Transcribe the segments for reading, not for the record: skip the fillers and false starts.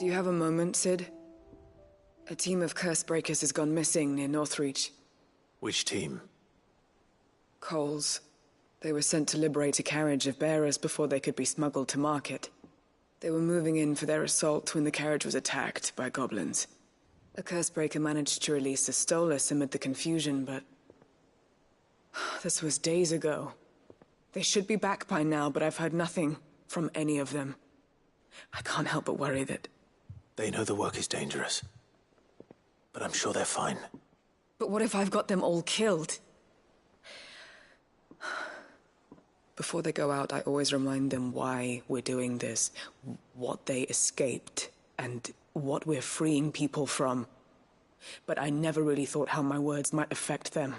Do you have a moment, Sid? A team of curse breakers has gone missing near Northreach. Which team? Coles. They were sent to liberate a carriage of bearers before they could be smuggled to market. They were moving in for their assault when the carriage was attacked by goblins. A cursebreaker managed to release a Stolas amid the confusion, but... this was days ago. They should be back by now, but I've heard nothing from any of them. I can't help but worry that... They know the work is dangerous. But I'm sure they're fine. But what if I've got them all killed? Before they go out, I always remind them why we're doing this, what they escaped, and what we're freeing people from. But I never really thought how my words might affect them.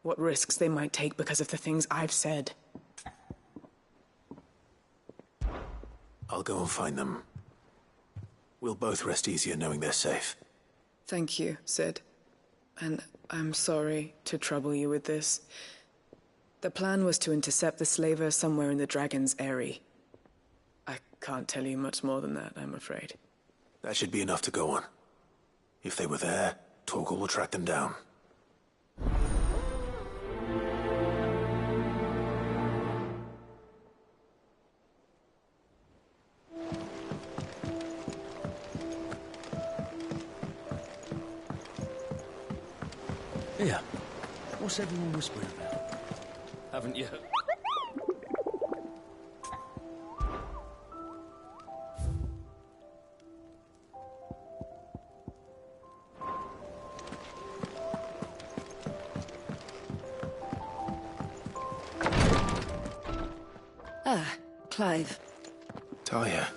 What risks they might take because of the things I've said. I'll go and find them. We'll both rest easier knowing they're safe. Thank you, Sid. And I'm sorry to trouble you with this. The plan was to intercept the slaver somewhere in the Dragon's Eyrie. I can't tell you much more than that, I'm afraid. That should be enough to go on. If they were there, Torgal will track them down. Here. What's everyone whispering about? Haven't you? Ah, Clive. Talia.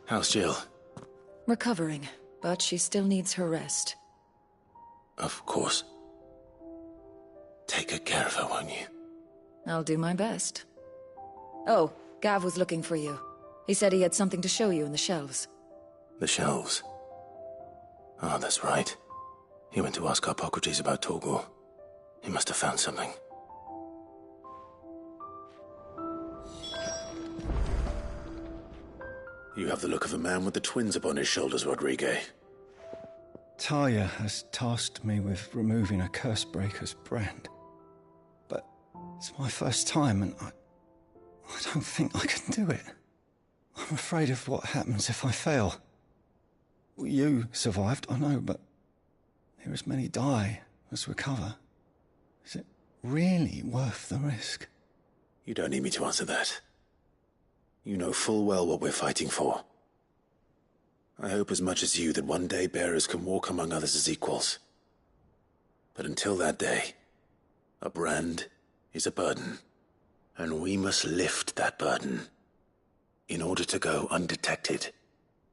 How's Jill? Recovering, but she still needs her rest. Of course. Take good care of her, won't you? I'll do my best. Oh, Gav was looking for you. He said he had something to show you in the shelves. The shelves? Ah, that's right. He went to ask Hippocrates about Torgal. He must have found something. You have the look of a man with the twins upon his shoulders, Rodrigue. Talia has tasked me with removing a Cursebreaker's brand. But it's my first time and I don't think I can do it. I'm afraid of what happens if I fail. You survived, I know, but there as many die as recover. Is it really worth the risk? You don't need me to answer that. You know full well what we're fighting for. I hope as much as you that one day bearers can walk among others as equals. But until that day, a brand is a burden, and we must lift that burden in order to go undetected.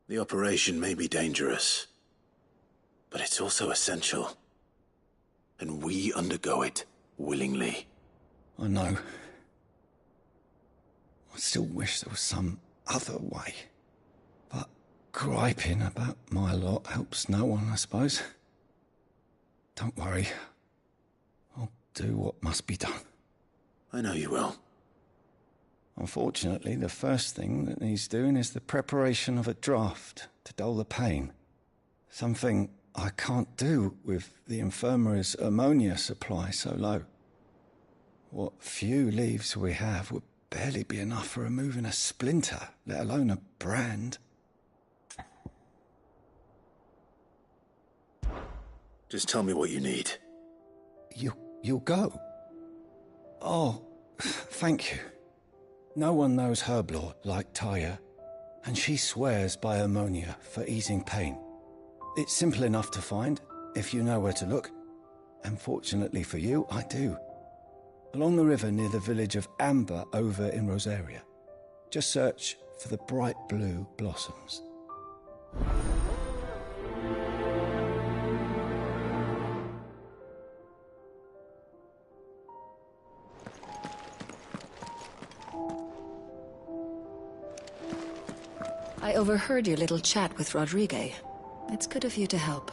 The operation may be dangerous, but it's also essential, and we undergo it willingly. I know. I still wish there was some other way. But griping about my lot helps no one, I suppose. Don't worry. I'll do what must be done. I know you will. Unfortunately, the first thing that needs doing is the preparation of a draft to dull the pain. Something I can't do with the infirmary's ammonia supply so low. What few leaves we have would barely be enough for removing a splinter, let alone a brand. Just tell me what you need. You'll go? Oh, thank you. No one knows Herblore like Talia, and she swears by ammonia for easing pain. It's simple enough to find, if you know where to look. And fortunately for you, I do. Along the river near the village of Amber over in Rosaria. Just search for the bright blue blossoms. I overheard your little chat with Rodrigue. It's good of you to help.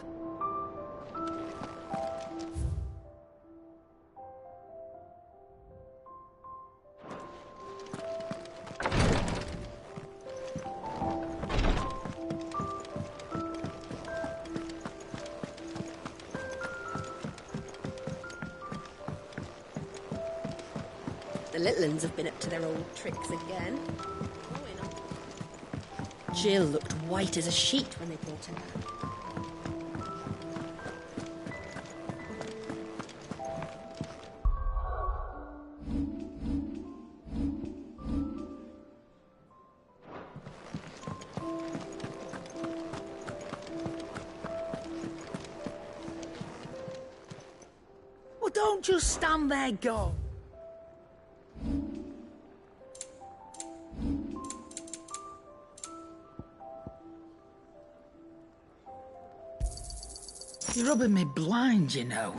The little uns have been up to their old tricks again. Jill looked white as a sheet when they brought her back. Well, don't just stand there, go. You're rubbing me blind, you know.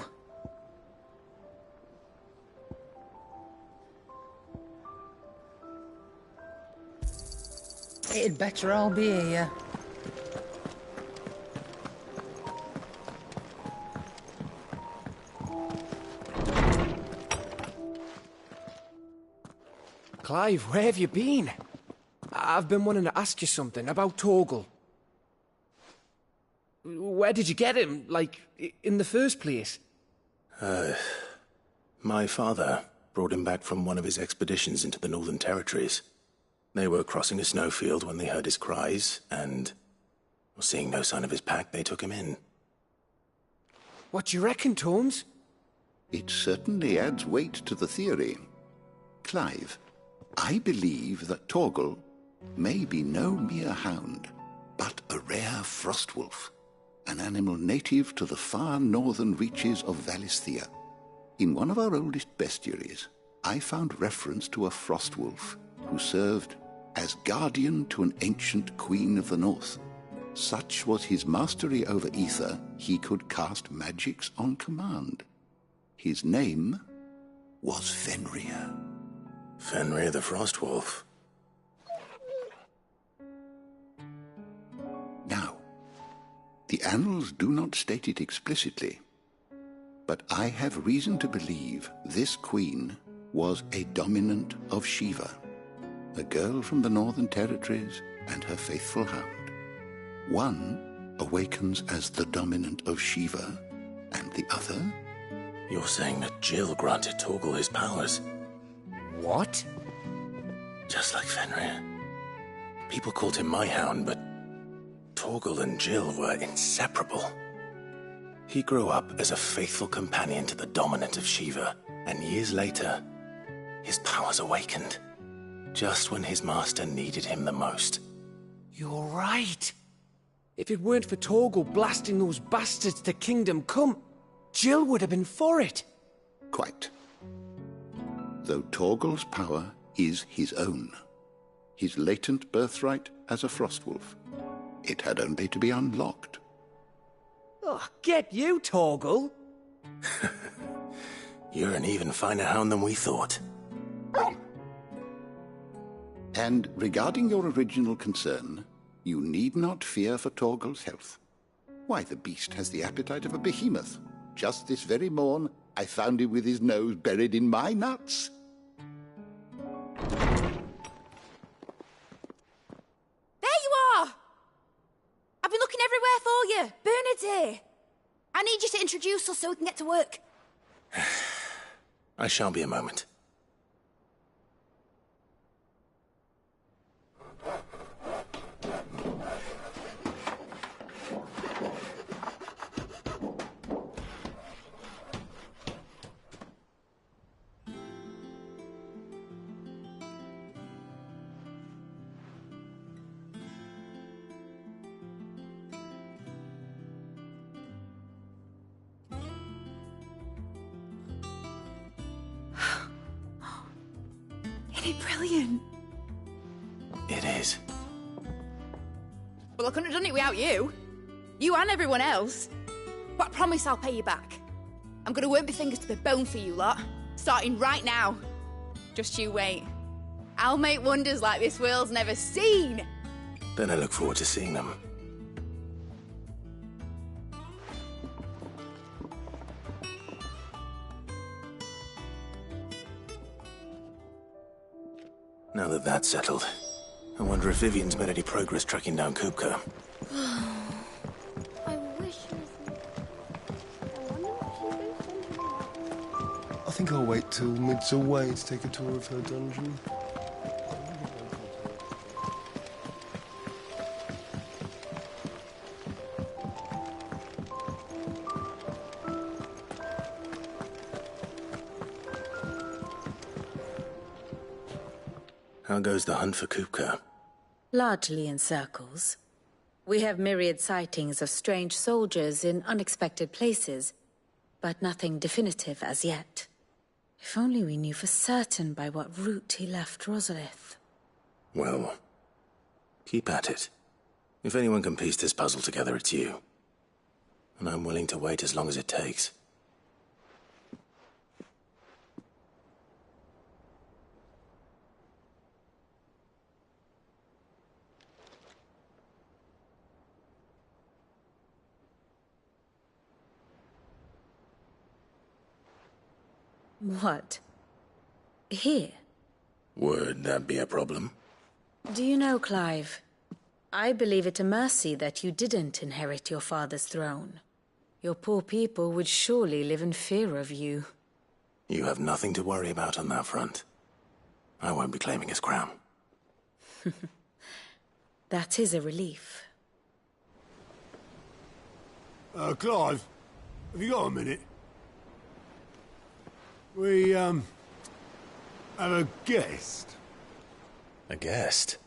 It'd better all be here. Clive, where have you been? I've been wanting to ask you something about Torgal. Where did you get him, like, in the first place? My father brought him back from one of his expeditions into the Northern Territories. They were crossing a snowfield when they heard his cries, and, seeing no sign of his pack, they took him in. What do you reckon, Torms? It certainly adds weight to the theory. Clive, I believe that Torgal may be no mere hound, but a rare frostwolf, an animal native to the far northern reaches of Valisthea. In one of our oldest bestiaries, I found reference to a frostwolf who served as guardian to an ancient queen of the north. Such was his mastery over ether, he could cast magics on command. His name was Fenrir. Fenrir the Frostwolf. Now, the annals do not state it explicitly, but I have reason to believe this queen was a dominant of Shiva, a girl from the Northern Territories and her faithful hound. One awakens as the dominant of Shiva, and the other... You're saying that Jill granted Torgal his powers? What? Just like Fenrir. People called him my hound, but Torgal and Jill were inseparable. He grew up as a faithful companion to the dominant of Shiva, and years later, his powers awakened, just when his master needed him the most. You're right. If it weren't for Torgal blasting those bastards to Kingdom Come, Jill would have been for it. Quite. Though Torgal's power is his own, his latent birthright as a frostwolf, it had only to be unlocked. Oh, get you, Torgal! You're an even finer hound than we thought. And regarding your original concern, you need not fear for Torgal's health. Why, the beast has the appetite of a behemoth. Just this very morn, I found him with his nose buried in my nuts. There you are! I've been looking everywhere for you. Bernard's here. I need you to introduce us so we can get to work. I shall be a moment. Isn't it brilliant? It is. Well, I couldn't have done it without you. You and everyone else. But I promise I'll pay you back. I'm gonna work my fingers to the bone for you lot, starting right now. Just you wait. I'll make wonders like this world's never seen. Then I look forward to seeing them. Now that that's settled, I wonder if Vivian's made any progress tracking down Kupka. I wish she was... I wonder if she's been sending I think I'll wait till Mid's away to take a tour of her dungeon. How goes the hunt for Kupka? Largely in circles. We have myriad sightings of strange soldiers in unexpected places, but nothing definitive as yet. If only we knew for certain by what route he left Rosalith. Well, keep at it. If anyone can piece this puzzle together, it's you. And I'm willing to wait as long as it takes. What? Here? Would that be a problem? Do you know, Clive? I believe it a mercy that you didn't inherit your father's throne. Your poor people would surely live in fear of you. You have nothing to worry about on that front. I won't be claiming his crown. That is a relief. Clive, have you got a minute? We, have a guest. A guest?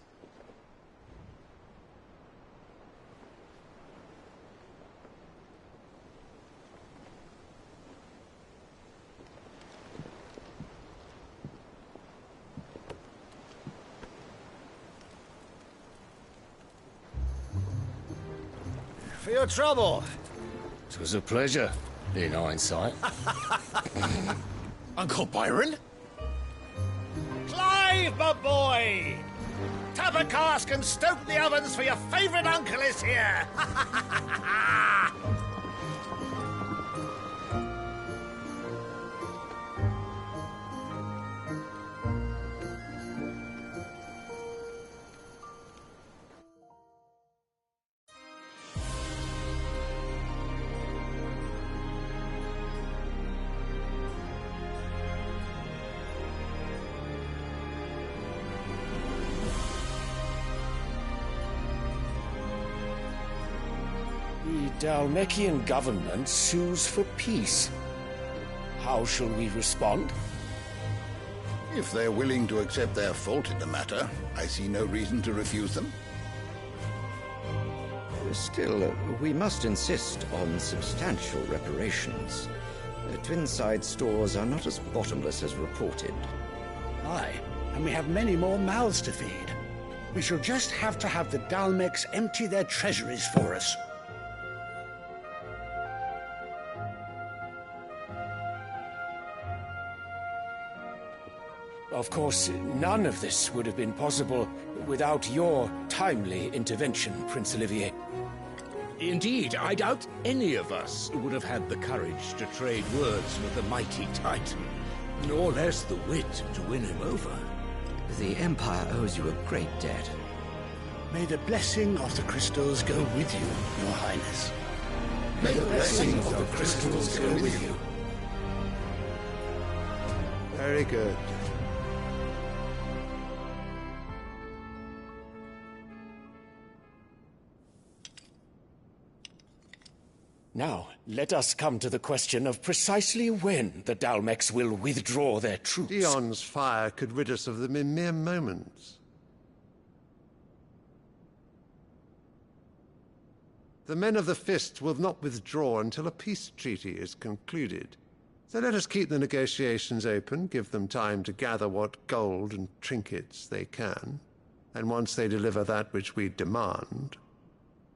For your trouble. It was a pleasure, in hindsight. Uncle Byron? Clive, my boy! Tap a cask and stoke the ovens, for your favourite uncle is here! The Dalmekian government sues for peace. How shall we respond? If they're willing to accept their fault in the matter, I see no reason to refuse them. Still, we must insist on substantial reparations. Twinside stores are not as bottomless as reported. Aye, and we have many more mouths to feed. We shall just have to have the Dalmeks empty their treasuries for us. Of course, none of this would have been possible without your timely intervention, Prince Olivier. Indeed, I doubt any of us would have had the courage to trade words with the mighty Titan, nor less the wit to win him over. The Empire owes you a great debt. May the blessing of the crystals go with you, Your Highness. May the blessing of the crystals go with you. Very good. Now, let us come to the question of precisely when the Dalmeks will withdraw their troops. Dion's fire could rid us of them in mere moments. The men of the Fist will not withdraw until a peace treaty is concluded. So let us keep the negotiations open, give them time to gather what gold and trinkets they can. And once they deliver that which we demand,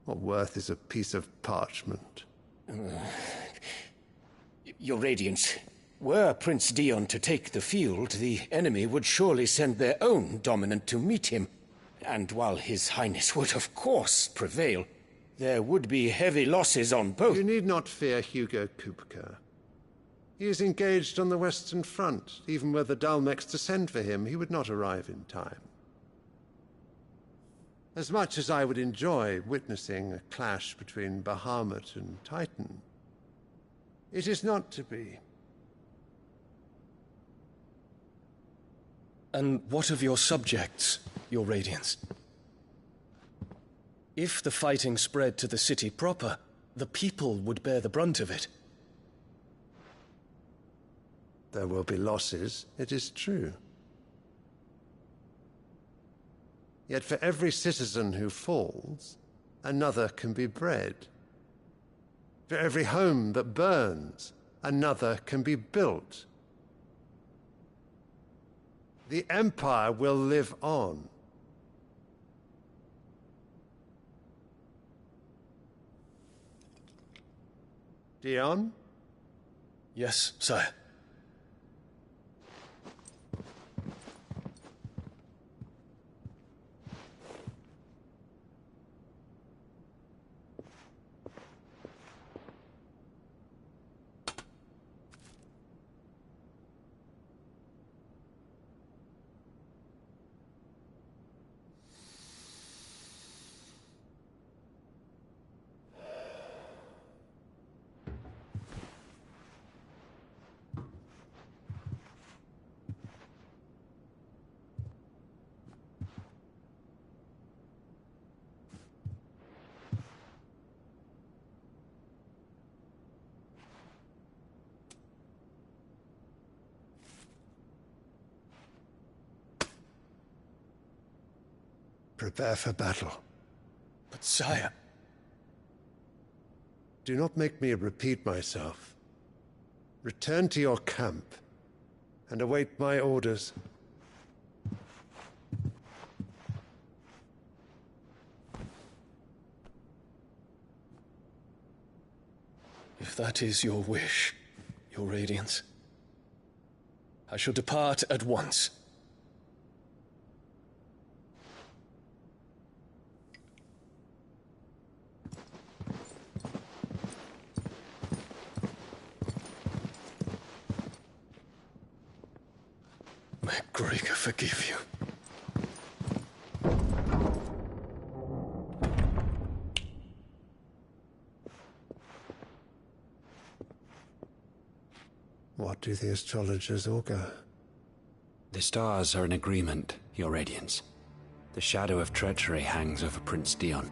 what worth is a piece of parchment? Your Radiance, were Prince Dion to take the field, the enemy would surely send their own dominant to meet him. And while His Highness would of course prevail, there would be heavy losses on both. You need not fear Hugo Kupka. He is engaged on the Western Front. Even were the Dalmeks to send for him, he would not arrive in time. As much as I would enjoy witnessing a clash between Bahamut and Titan, it is not to be. And what of your subjects, your Radiance? If the fighting spread to the city proper, the people would bear the brunt of it. There will be losses, it is true. Yet for every citizen who falls, another can be bred. For every home that burns, another can be built. The Empire will live on. Dion? Yes, sire. Prepare for battle. But sire... Do not make me repeat myself. Return to your camp and await my orders. If that is your wish, your Radiance, I shall depart at once. May Gregor forgive you. What do the astrologers augur? The stars are in agreement, your Radiance. The shadow of treachery hangs over Prince Dion.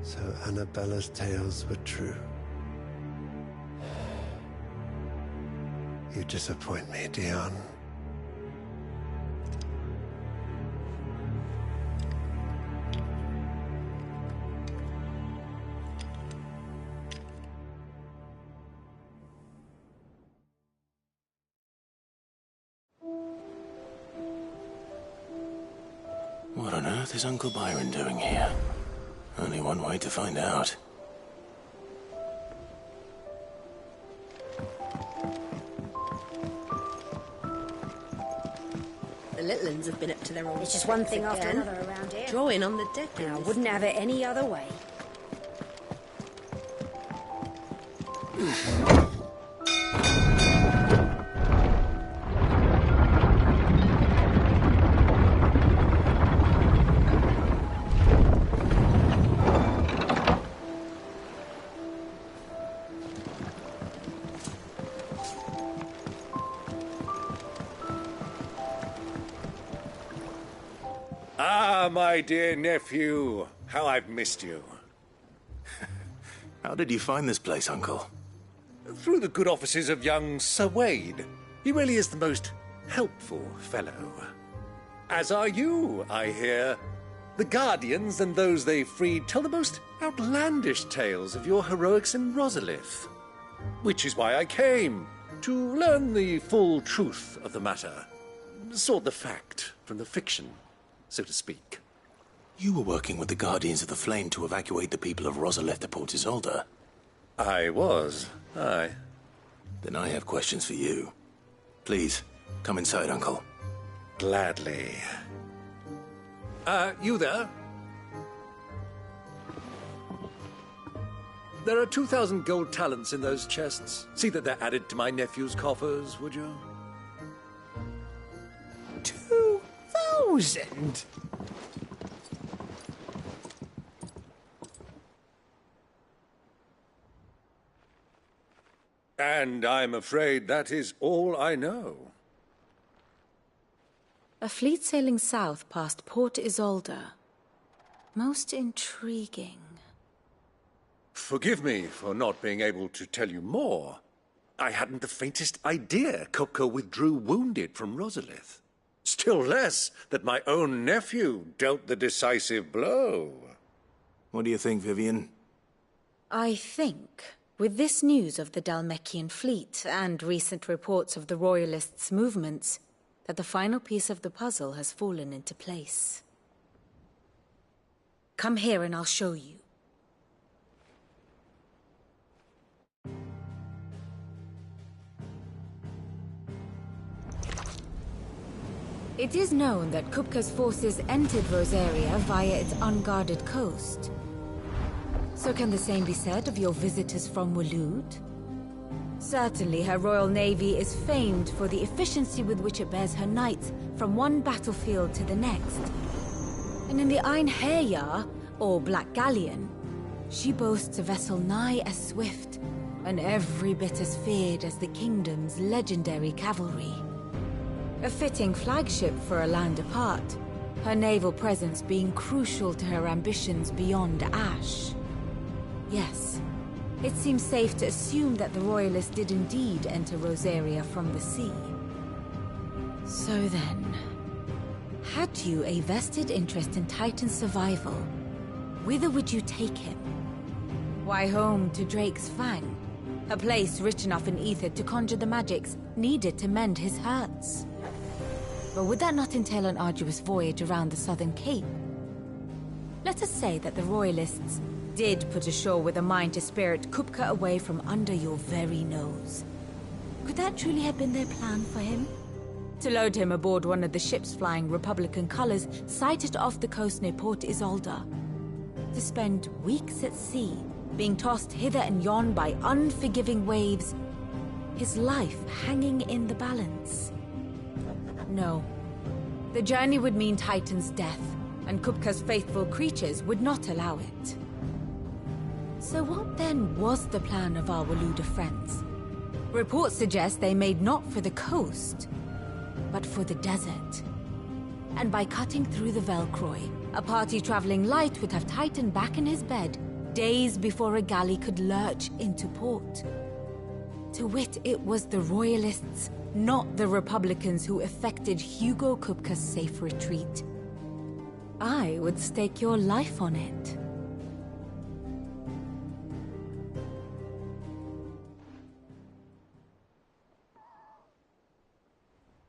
So Annabella's tales were true. You disappoint me, Dion. What on earth is Uncle Byron doing here? Only one way to find out. The little uns have been up to their old It's just one thing after again. another around here. Drawing on the deck. And I wouldn't have it any other way. Ah, my dear nephew. How I've missed you. How did you find this place, Uncle? Through the good offices of young Sir Wade. He really is the most helpful fellow. As are you, I hear. The Guardians and those they freed tell the most outlandish tales of your heroics in Rosalith. Which is why I came, to learn the full truth of the matter. Sort the fact from the fiction, so to speak. You were working with the Guardians of the Flame to evacuate the people of Rosalith to Port Isolde. I was, aye. Then I have questions for you. Please, come inside, Uncle. Gladly. You there? There are 2,000 gold talents in those chests. See that they're added to my nephew's coffers, would you? 2,000? And I'm afraid that is all I know. A fleet sailing south past Port Isolde. Most intriguing. Forgive me for not being able to tell you more. I hadn't the faintest idea Kupka withdrew wounded from Rosalith. Still less that my own nephew dealt the decisive blow. What do you think, Vivian? I think, with this news of the Dhalmekian fleet and recent reports of the Royalists' movements, that the final piece of the puzzle has fallen into place. Come here and I'll show you. It is known that Kupka's forces entered Rosaria via its unguarded coast. So can the same be said of your visitors from Waloed? Certainly her Royal Navy is famed for the efficiency with which it bears her knights from one battlefield to the next. And in the Einherjar, or Black Galleon, she boasts a vessel nigh as swift and every bit as feared as the kingdom's legendary cavalry. A fitting flagship for a land apart, her naval presence being crucial to her ambitions beyond Ash. Yes, it seems safe to assume that the Royalists did indeed enter Rosaria from the sea. So then, had you a vested interest in Titan's survival, whither would you take him? Why, home to Drake's Fang, a place rich enough in ether to conjure the magics needed to mend his hurts. But would that not entail an arduous voyage around the southern cape? Let us say that the Royalists did put ashore with a mind to spirit Kupka away from under your very nose. Could that truly have been their plan for him? To load him aboard one of the ships flying Republican colors sighted off the coast near Port Isolde. To spend weeks at sea, being tossed hither and yon by unforgiving waves, his life hanging in the balance. No. The journey would mean Titan's death, and Kupka's faithful creatures would not allow it. So what then was the plan of our Waluda friends? Reports suggest they made not for the coast, but for the desert. And by cutting through the Velcroy, a party traveling light would have Titan back in his bed days before a galley could lurch into port. To wit, it was the Royalists, not the Republicans, who effected Hugo Kupka's safe retreat. I would stake your life on it.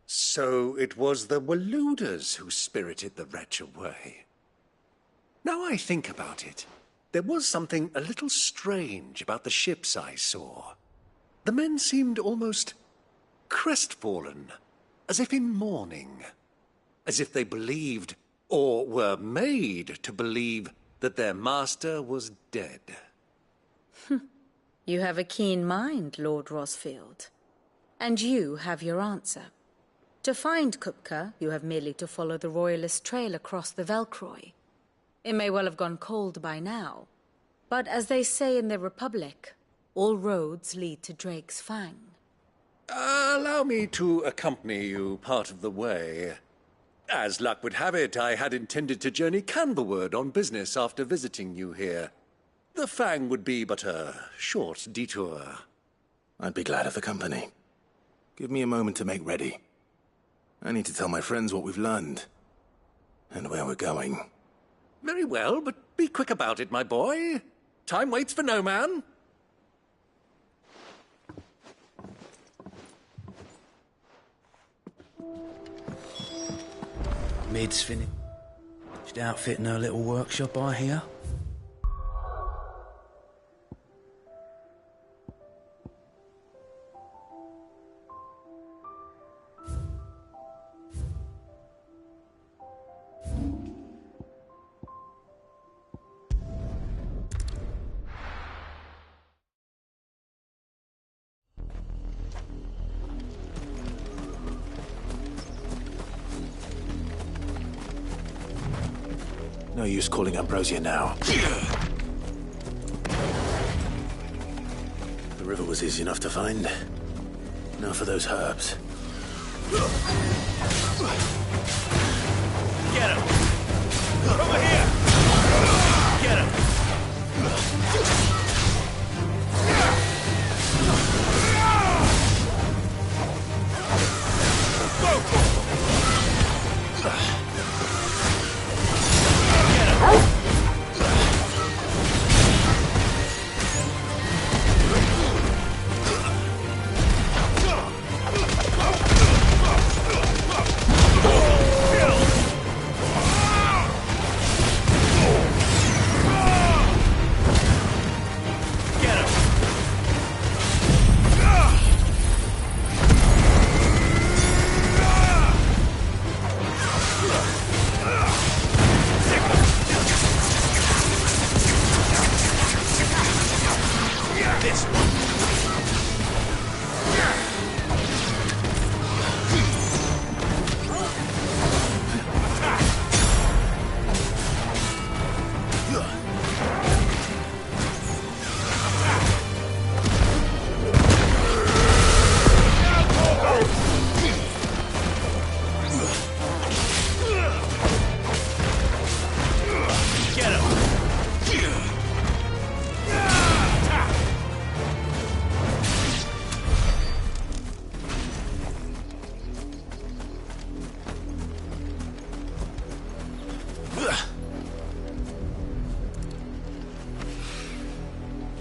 So it was the Waluders who spirited the wretch away. Now I think about it, there was something a little strange about the ships I saw. The men seemed almost crestfallen, as if in mourning, as if they believed, or were made to believe, that their master was dead. You have a keen mind, Lord Rosfield. And you have your answer. To find Kupka, you have merely to follow the Royalist trail across the Velcroy. It may well have gone cold by now, but as they say in the Republic, all roads lead to Drake's Fang. Allow me to accompany you part of the way. As luck would have it, I had intended to journey Canberward on business after visiting you here. The Fang would be but a short detour. I'd be glad of the company. Give me a moment to make ready. I need to tell my friends what we've learned, and where we're going. Very well, but be quick about it, my boy. Time waits for no man. Mid's finished outfitting her little workshop, I hear. No use calling Ambrosia now. The river was easy enough to find. Now for those herbs. Get him! Over here! Get him!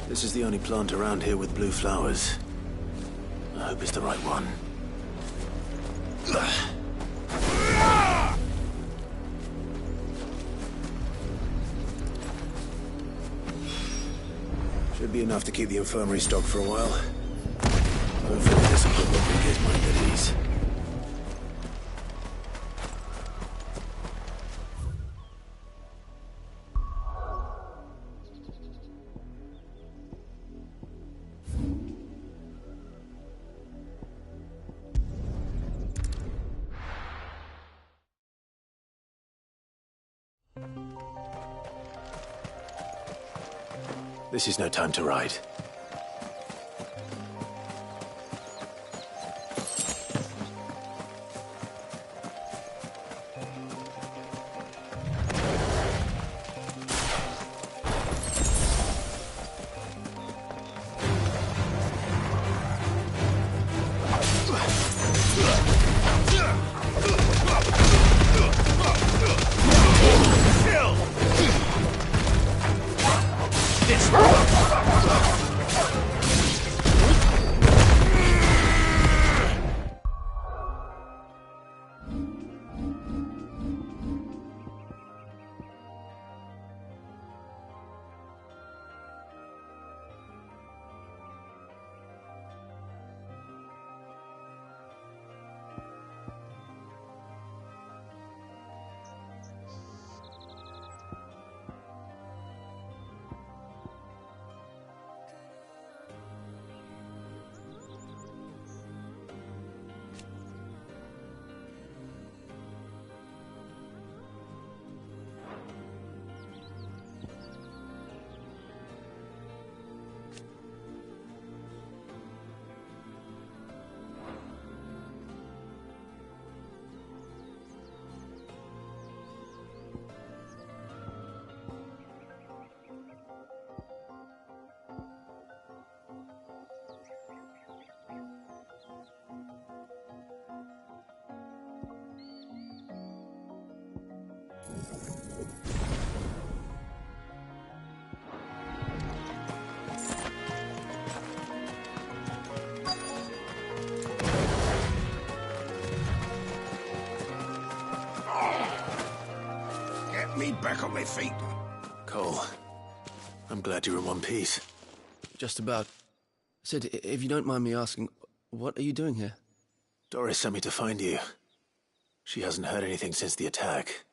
This is the only plant around here with blue flowers. I hope it's the right one. Should be enough to keep the infirmary stocked for a while. Hopefully this will put Rodriguez's mind at ease. This is no time to ride. Me back on my feet. Cole, I'm glad you're in one piece. Just about. Sid, if you don't mind me asking, what are you doing here? Doris sent me to find you. She hasn't heard anything since the attack.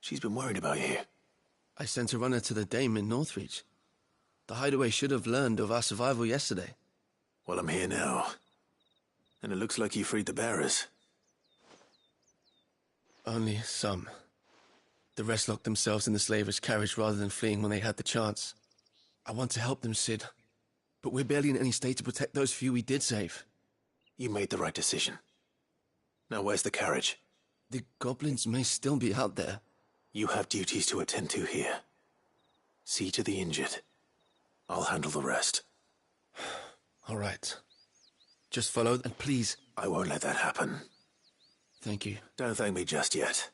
She's been worried about you. I sent a runner to the Dame in Northreach. The hideaway should have learned of our survival yesterday. Well, I'm here now. And it looks like you freed the bearers. Only some. The rest locked themselves in the slaver's carriage rather than fleeing when they had the chance. I want to help them, Sid. but we're barely in any state to protect those few we did save. You made the right decision. Now where's the carriage? The goblins may still be out there. You have duties to attend to here. See to the injured. I'll handle the rest. All right. Just follow, and please... I won't let that happen. Thank you. Don't thank me just yet.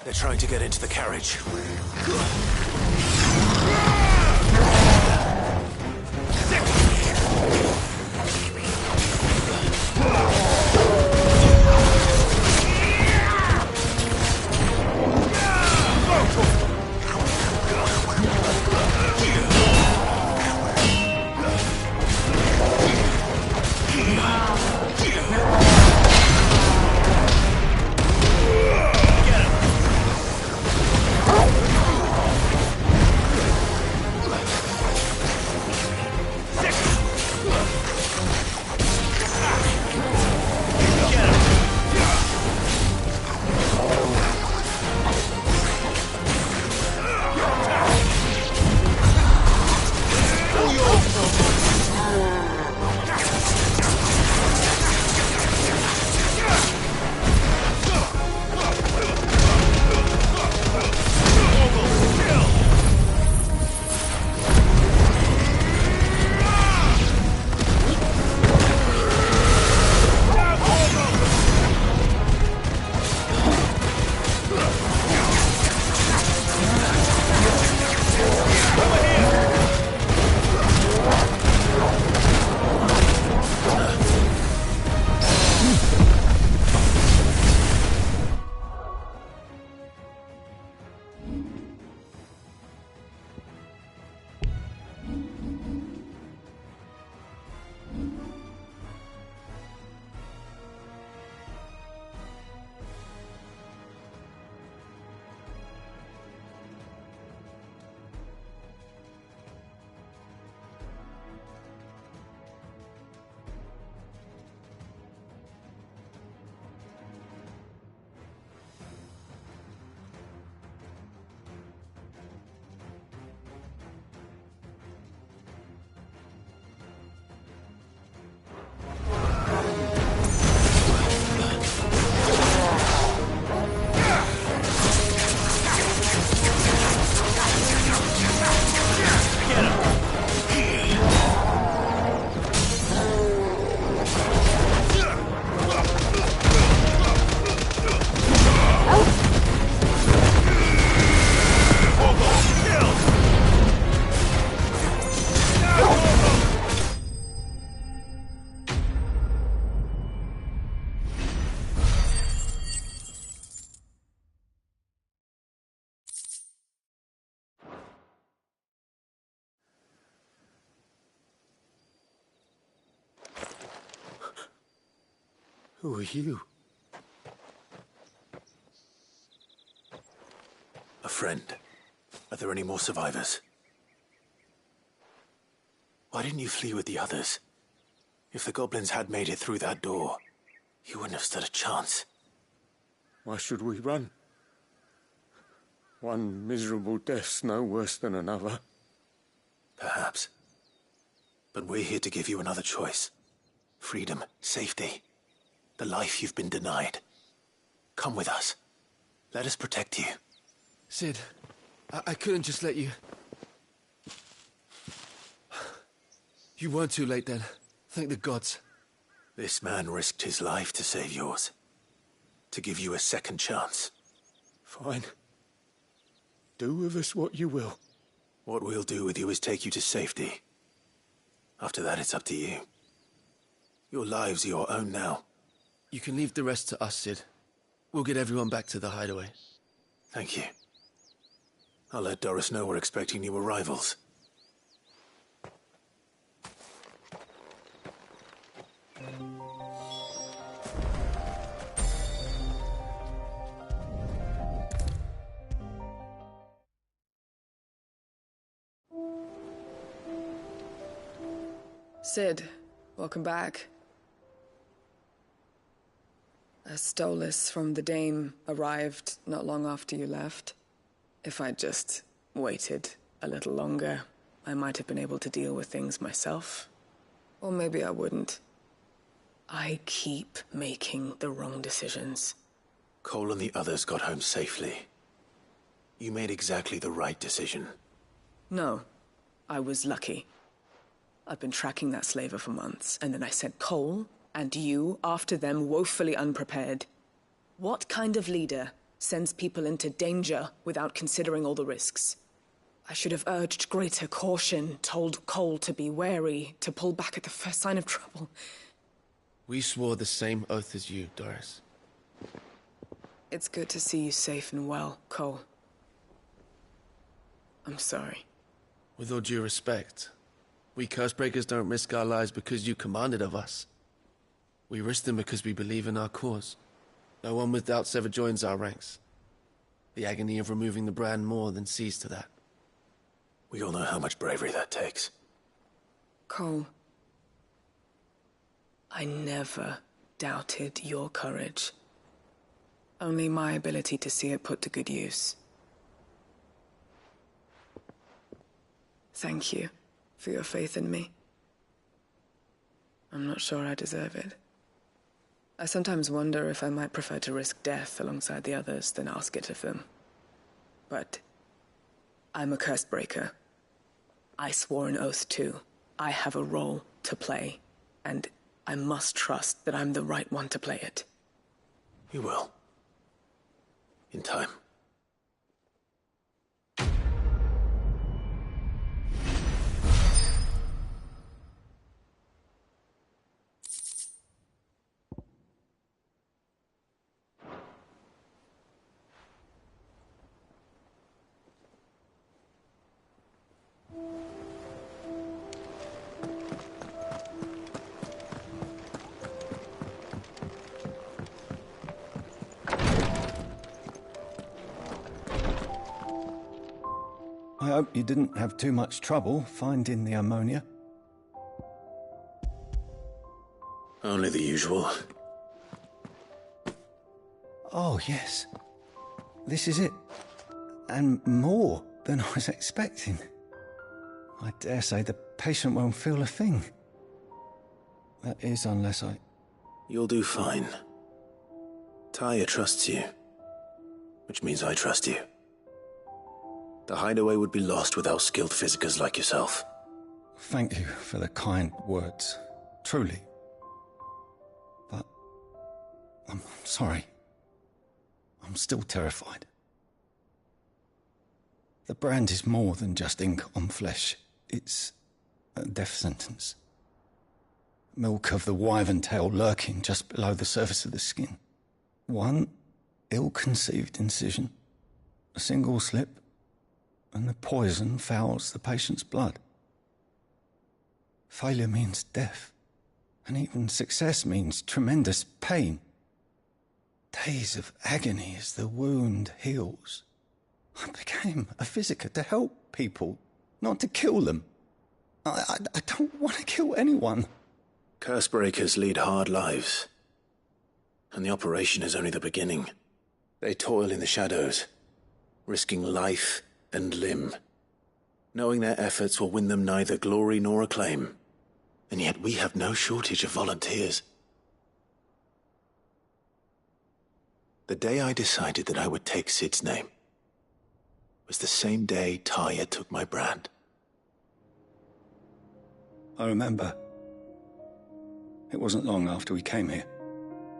They're trying to get into the carriage. Who are you? A friend. Are there any more survivors? Why didn't you flee with the others? If the goblins had made it through that door, you wouldn't have stood a chance. Why should we run? One miserable death's no worse than another. Perhaps. But we're here to give you another choice. Freedom, safety. The life you've been denied. Come with us. Let us protect you. Sid, I couldn't just let you... You weren't too late then. Thank the gods. This man risked his life to save yours. To give you a second chance. Fine. Do with us what you will. What we'll do with you is take you to safety. After that, it's up to you. Your lives are your own now. You can leave the rest to us, Sid. We'll get everyone back to the hideaway. Thank you. I'll let Doris know we're expecting new arrivals. Sid, welcome back. A stolus from the Dame arrived not long after you left. If I'd just waited a little longer, I might have been able to deal with things myself. Or maybe I wouldn't. I keep making the wrong decisions. Cole and the others got home safely. You made exactly the right decision. No, I was lucky. I've been tracking that slaver for months, and then I sent Cole and you after them woefully unprepared. What kind of leader sends people into danger without considering all the risks? I should have urged greater caution, told Cole to be wary, to pull back at the first sign of trouble. We swore the same oath as you, Doris. It's good to see you safe and well, Cole. I'm sorry. With all due respect, we Cursebreakers don't risk our lives because you commanded of us. We risk them because we believe in our cause. No one with doubts ever joins our ranks. The agony of removing the brand more than sees to that. We all know how much bravery that takes. Cole, I never doubted your courage. Only my ability to see it put to good use. Thank you for your faith in me. I'm not sure I deserve it. I sometimes wonder if I might prefer to risk death alongside the others than ask it of them. But I'm a Cursebreaker. I swore an oath too. I have a role to play, and I must trust that I'm the right one to play it. You will. In time. I hope you didn't have too much trouble finding the ammonia. Only the usual. Oh, yes. This is it. And more than I was expecting. I dare say the patient won't feel a thing. That is, unless I... You'll do fine. Tyre trusts you. Which means I trust you. The hideaway would be lost without skilled physicers like yourself. Thank you for the kind words. Truly. But... I'm sorry. I'm still terrified. The brand is more than just ink on flesh. It's a death sentence. Milk of the wyvern tail lurking just below the surface of the skin. One ill-conceived incision, a single slip, and the poison fouls the patient's blood. Failure means death, and even success means tremendous pain. Days of agony as the wound heals. I became a physiker to help people, not to kill them. I don't want to kill anyone. Cursebreakers lead hard lives. And the operation is only the beginning. They toil in the shadows, risking life and limb, knowing their efforts will win them neither glory nor acclaim. And yet we have no shortage of volunteers. The day I decided that I would take Sid's name was the same day Tyre took my brand. I remember. It wasn't long after we came here.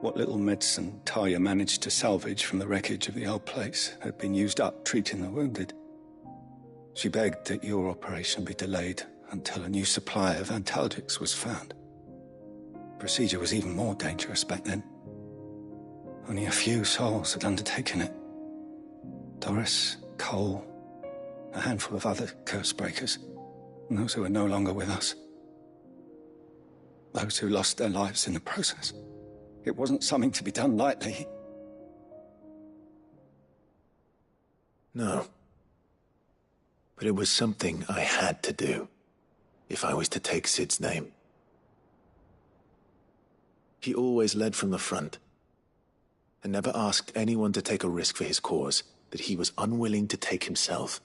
What little medicine Tyre managed to salvage from the wreckage of the old place had been used up treating the wounded. She begged that your operation be delayed until a new supply of antalgics was found. Procedure was even more dangerous back then. Only a few souls had undertaken it. Doris, Cole, a handful of other Cursebreakers, and those who are no longer with us. Those who lost their lives in the process. It wasn't something to be done lightly. No. But it was something I had to do, if I was to take Sid's name. He always led from the front, and never asked anyone to take a risk for his cause that he was unwilling to take himself,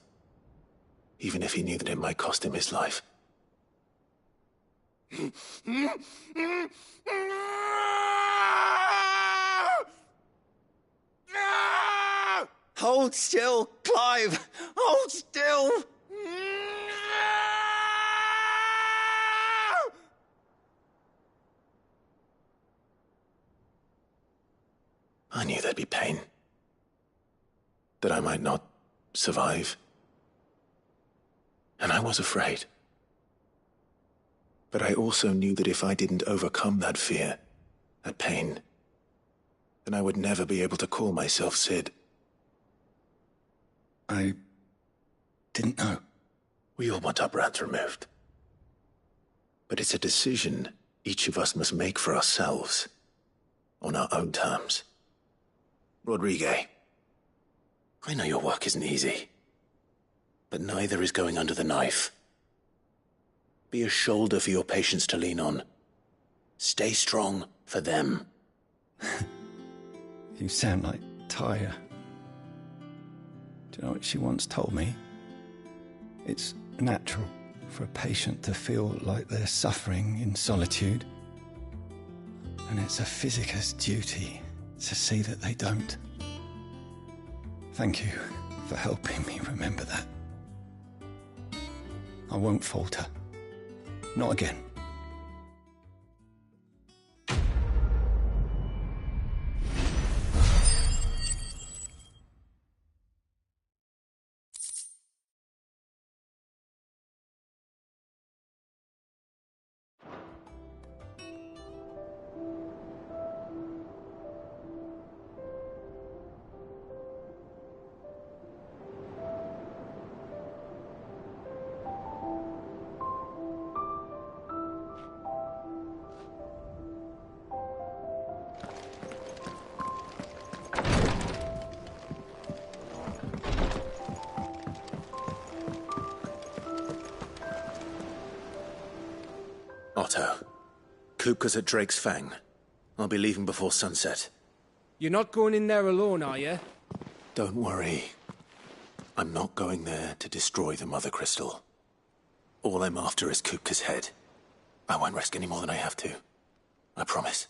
even if he knew that it might cost him his life. Hold still, Clive! Hold still! I knew there'd be pain. That I might not survive. And I was afraid. But I also knew that if I didn't overcome that fear, that pain, then I would never be able to call myself Sid. I didn't know. We all want our brands removed. But it's a decision each of us must make for ourselves, on our own terms. Rodrigue, I know your work isn't easy, but neither is going under the knife. Be a shoulder for your patients to lean on. Stay strong for them. You sound like Tyre. Do you know what she once told me? It's natural for a patient to feel like they're suffering in solitude. And it's a physicist's duty to see that they don't. Thank you for helping me remember that. I won't falter. Not again. Otto, Kupka's at Drake's Fang. I'll be leaving before sunset. You're not going in there alone, are you? Don't worry. I'm not going there to destroy the Mother Crystal. All I'm after is Kupka's head. I won't risk any more than I have to. I promise.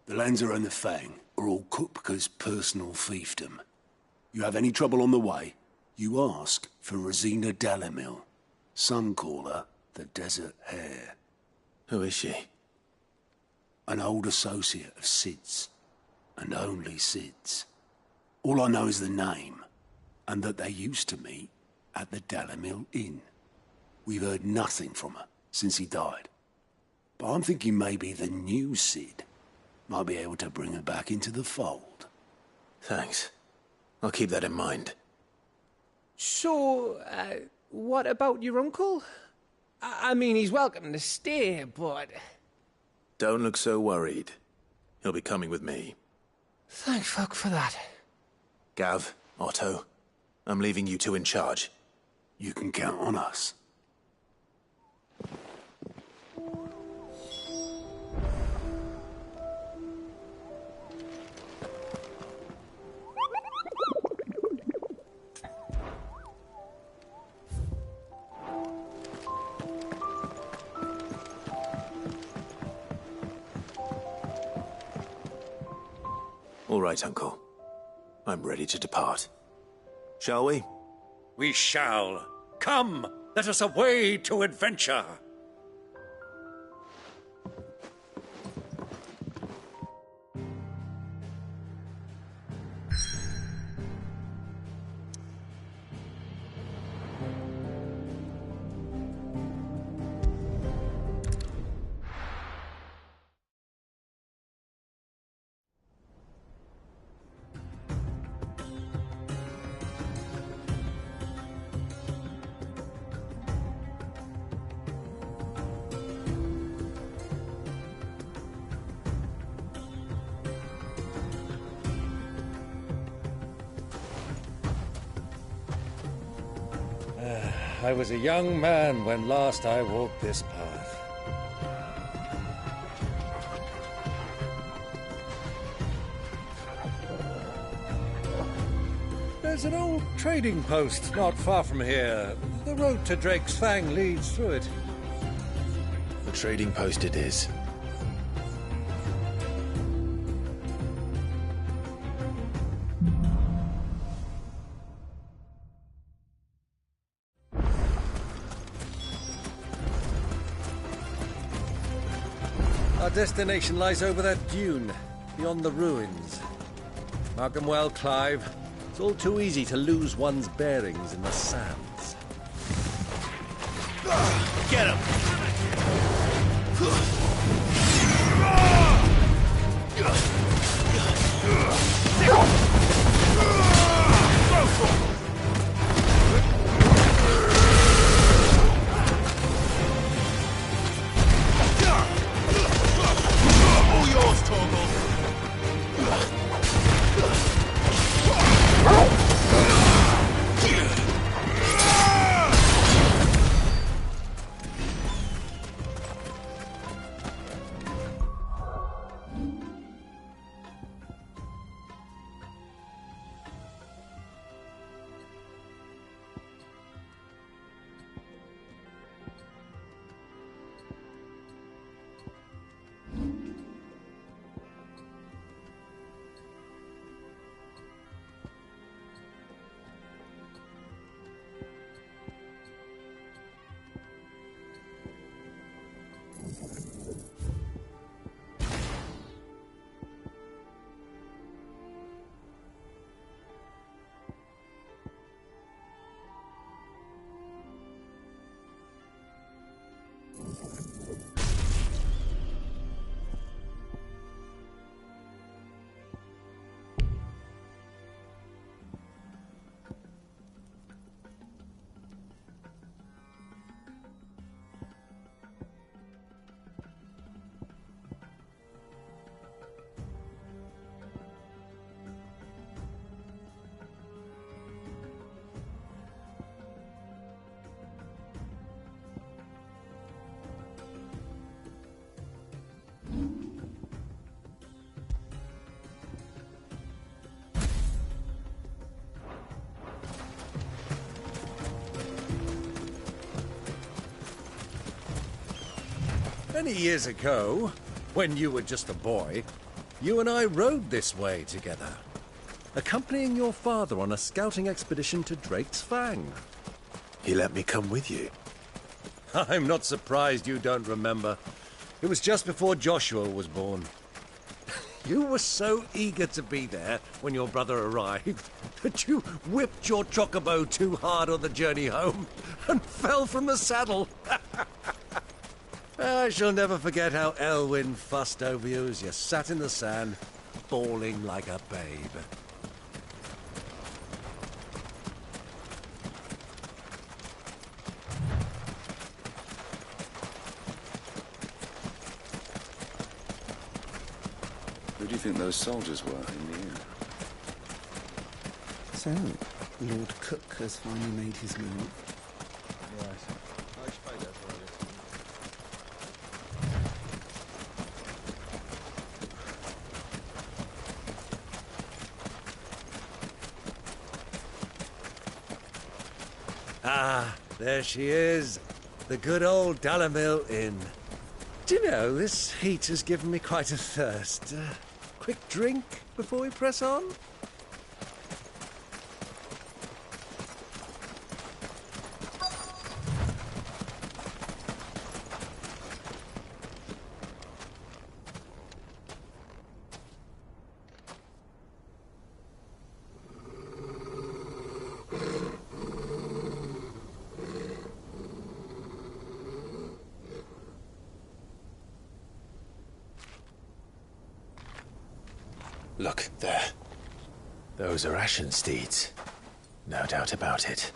The Lancer and the Fang are all Kupka's personal fiefdom. You have any trouble on the way, you ask for Rosina Dalamil. Some call her the Desert Hare. Who is she? An old associate of Sid's, and only Sid's. All I know is the name, and that they used to meet at the Dalamil Inn. We've heard nothing from her since he died. But I'm thinking maybe the new Sid might be able to bring her back into the fold. Thanks. I'll keep that in mind. So, what about your uncle? I mean, he's welcome to stay, but... Don't look so worried. He'll be coming with me. Thank fuck for that. Gav, Otto, I'm leaving you two in charge. You can count on us. All right, Uncle. I'm ready to depart. Shall we? We shall. Come, let us away to adventure. I was a young man when last I walked this path. There's an old trading post not far from here. The road to Drake's Fang leads through it. The trading post it is. Our destination lies over that dune, beyond the ruins. Mark 'em well, Clive. It's all too easy to lose one's bearings in the sands. Get him! All yours, Torgal! Many years ago, when you were just a boy, you and I rode this way together, accompanying your father on a scouting expedition to Drake's Fang. He let me come with you. I'm not surprised you don't remember. It was just before Joshua was born. You were so eager to be there when your brother arrived that you whipped your chocobo too hard on the journey home and fell from the saddle. I shall never forget how Elwyn fussed over you as you sat in the sand, bawling like a babe. Who do you think those soldiers were in the inn? So, Lord Cook has finally made his move. Right. Ah, there she is. The good old Dalamil Inn. Do you know, this heat has given me quite a thirst. Quick drink before we press on? Look, there. Those are Ashen steeds. No doubt about it.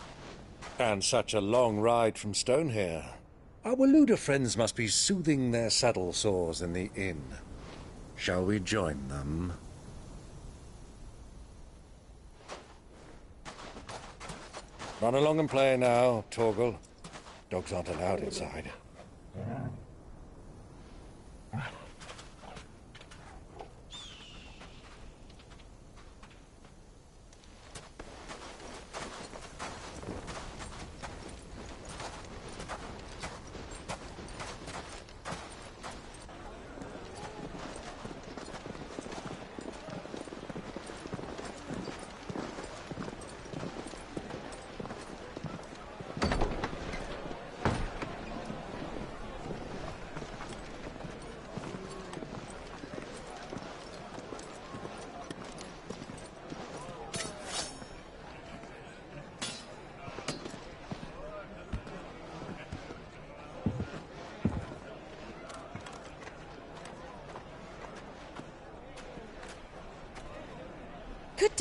And such a long ride from Stonehair. Our Waluda friends must be soothing their saddle sores in the inn. Shall we join them? Run along and play now, Torgal. Dogs aren't allowed inside.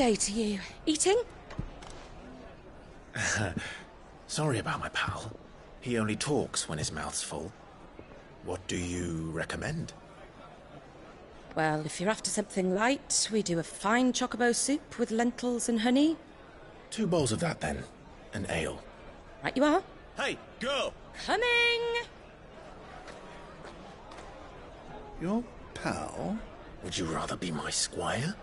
day to you. Eating? Sorry about my pal. He only talks when his mouth's full. What do you recommend? Well, if you're after something light, we do a fine chocobo soup with lentils and honey. 2 bowls of that, then. An ale. Right you are. Hey, girl! Coming! Your pal? Would you rather be my squire?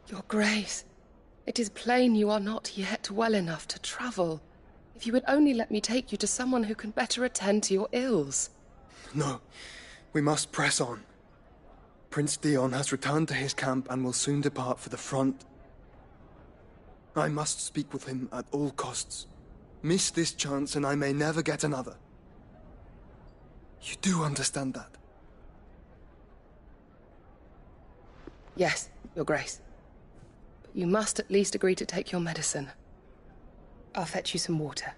Your Grace, it is plain you are not yet well enough to travel. If you would only let me take you to someone who can better attend to your ills. No, we must press on. Prince Dion has returned to his camp and will soon depart for the front. I must speak with him at all costs. Miss this chance and I may never get another. You do understand that? Yes, Your Grace. But you must at least agree to take your medicine. I'll fetch you some water.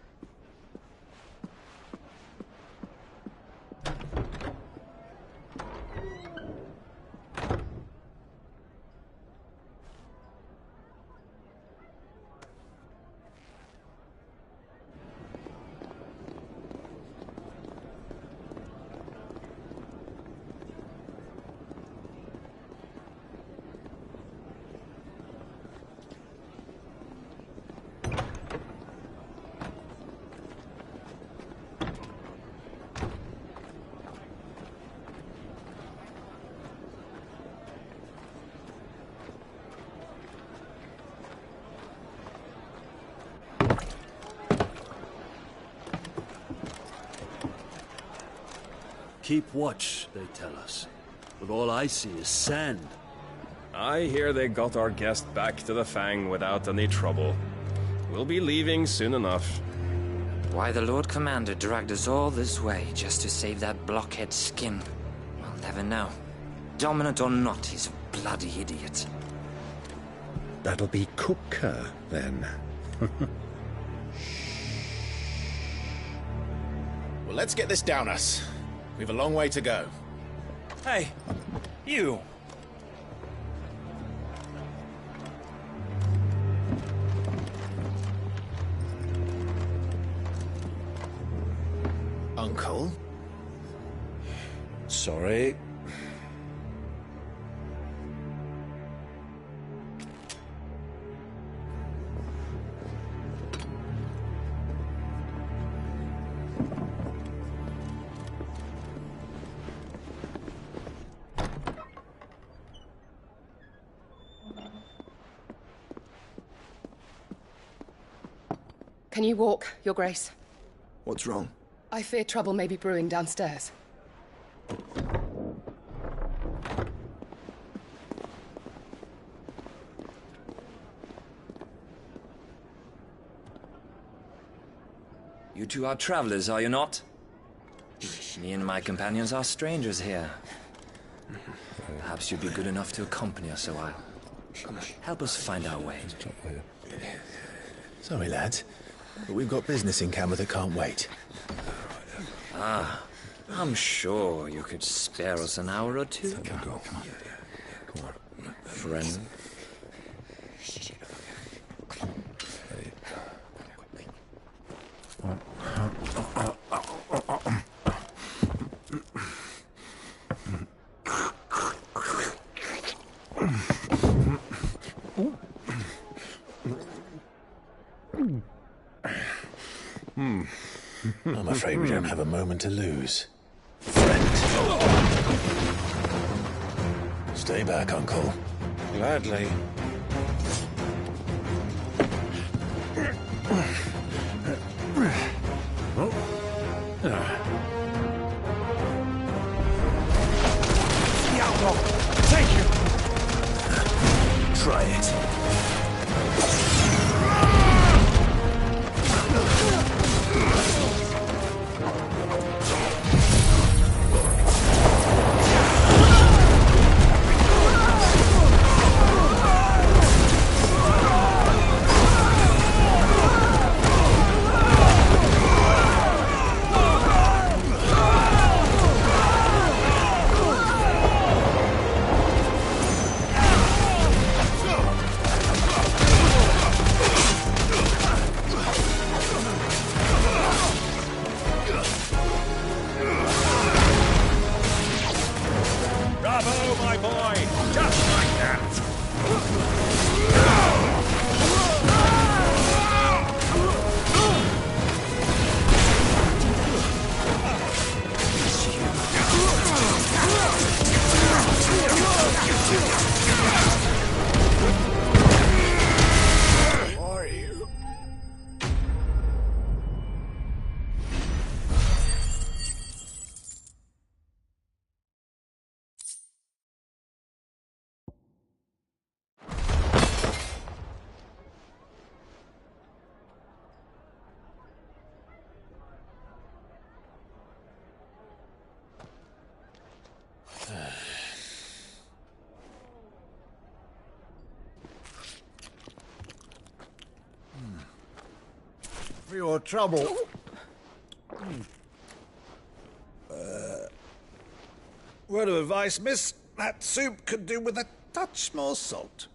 Keep watch, they tell us. But all I see is sand. I hear they got our guest back to the Fang without any trouble. We'll be leaving soon enough. Why the Lord Commander dragged us all this way just to save that blockhead skin, I'll never know. Dominant or not, he's a bloody idiot. That'll be Cooker, then. Well, let's get this down us. We've a long way to go. Hey, you! Uncle? Sorry. Can you walk, Your Grace? What's wrong? I fear trouble may be brewing downstairs. You two are travelers, are you not? Me and my companions are strangers here. Perhaps you'd be good enough to accompany us a while. Help us find our way. Sorry, lads, but we've got business in camera that can't wait. Ah, I'm sure you could spare us an hour or two. Come on. Friend. I'm afraid we don't have a moment to lose. Stay back, Uncle. Gladly. The outlaw! Thank you! Try it. Bravo, my boy! Just like that! Are you? For your trouble. Word of advice, miss. That soup could do with a touch more salt.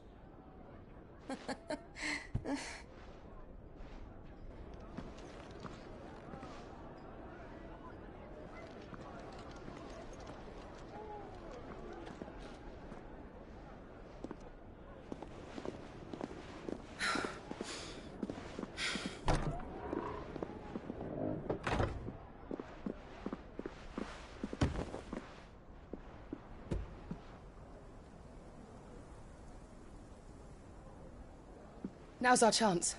Now's our chance.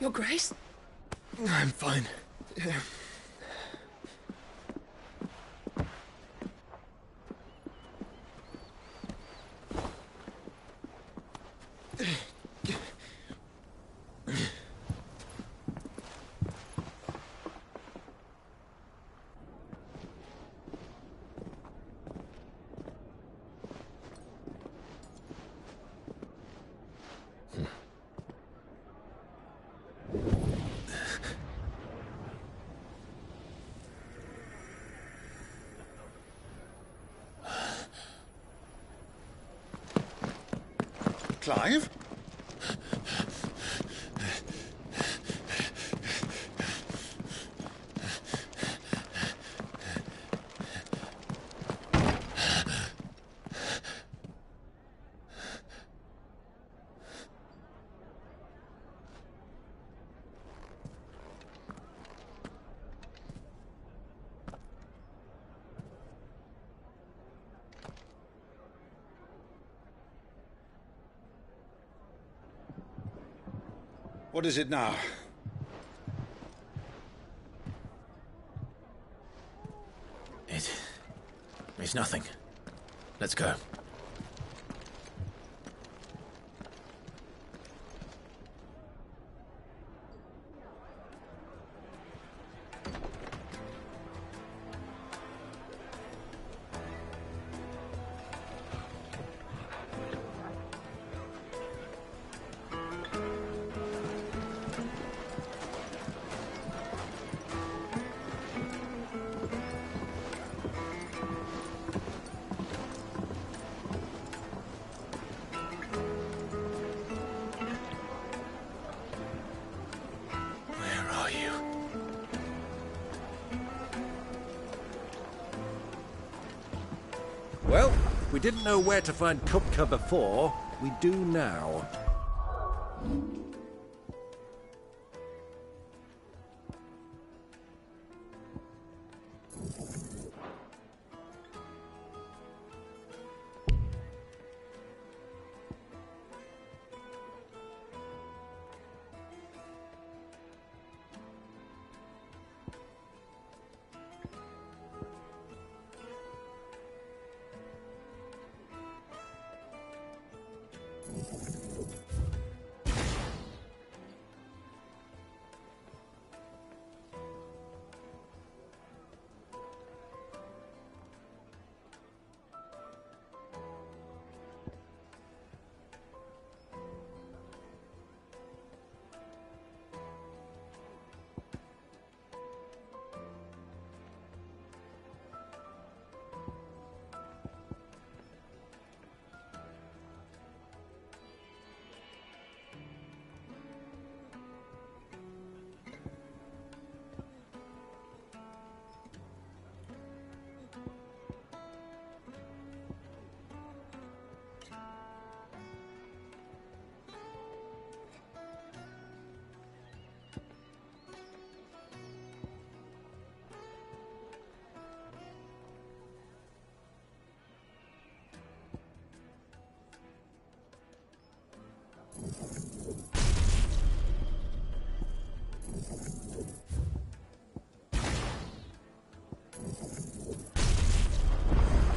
Your Grace? I'm fine. Clive? What is it now? It's nothing. Let's go. Well, we didn't know where to find Kupka before. We do now.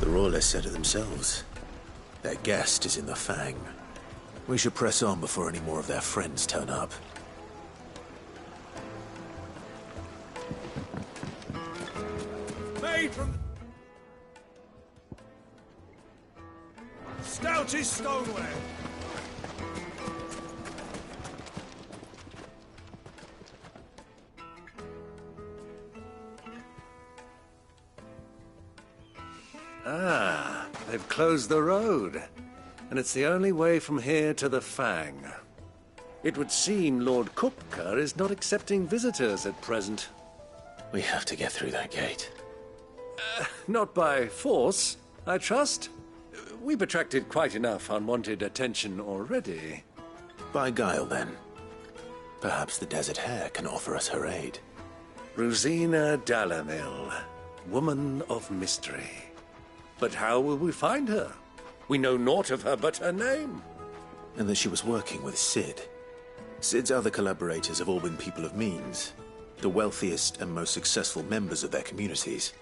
The Royalists said it themselves. Their guest is in the Fang. We should press on before any more of their friends turn up. Made from stoutest stoneware. Ah, they've closed the road. And it's the only way from here to the Fang. It would seem Lord Kupka is not accepting visitors at present. We have to get through that gate. Not by force, I trust. We've attracted quite enough unwanted attention already. By guile, then. Perhaps the Desert Hare can offer us her aid. Rosina Dalamil, woman of mystery. But how will we find her? We know naught of her but her name. And that she was working with Cid. Cid's other collaborators have all been people of means, the wealthiest and most successful members of their communities.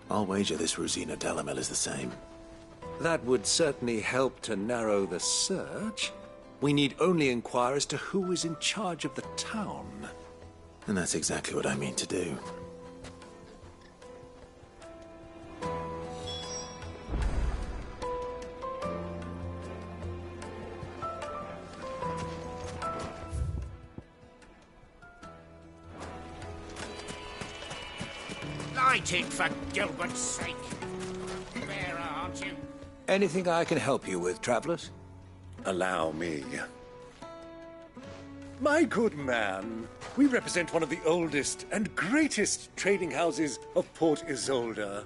I'll wager this Rosina Dalamil is the same. That would certainly help to narrow the search. We need only inquire as to who is in charge of the town. And that's exactly what I mean to do. Light it, for Gilbert's sake. Bearer, aren't you? Anything I can help you with, travelers? Allow me. My good man, we represent one of the oldest and greatest trading houses of Port Isolde.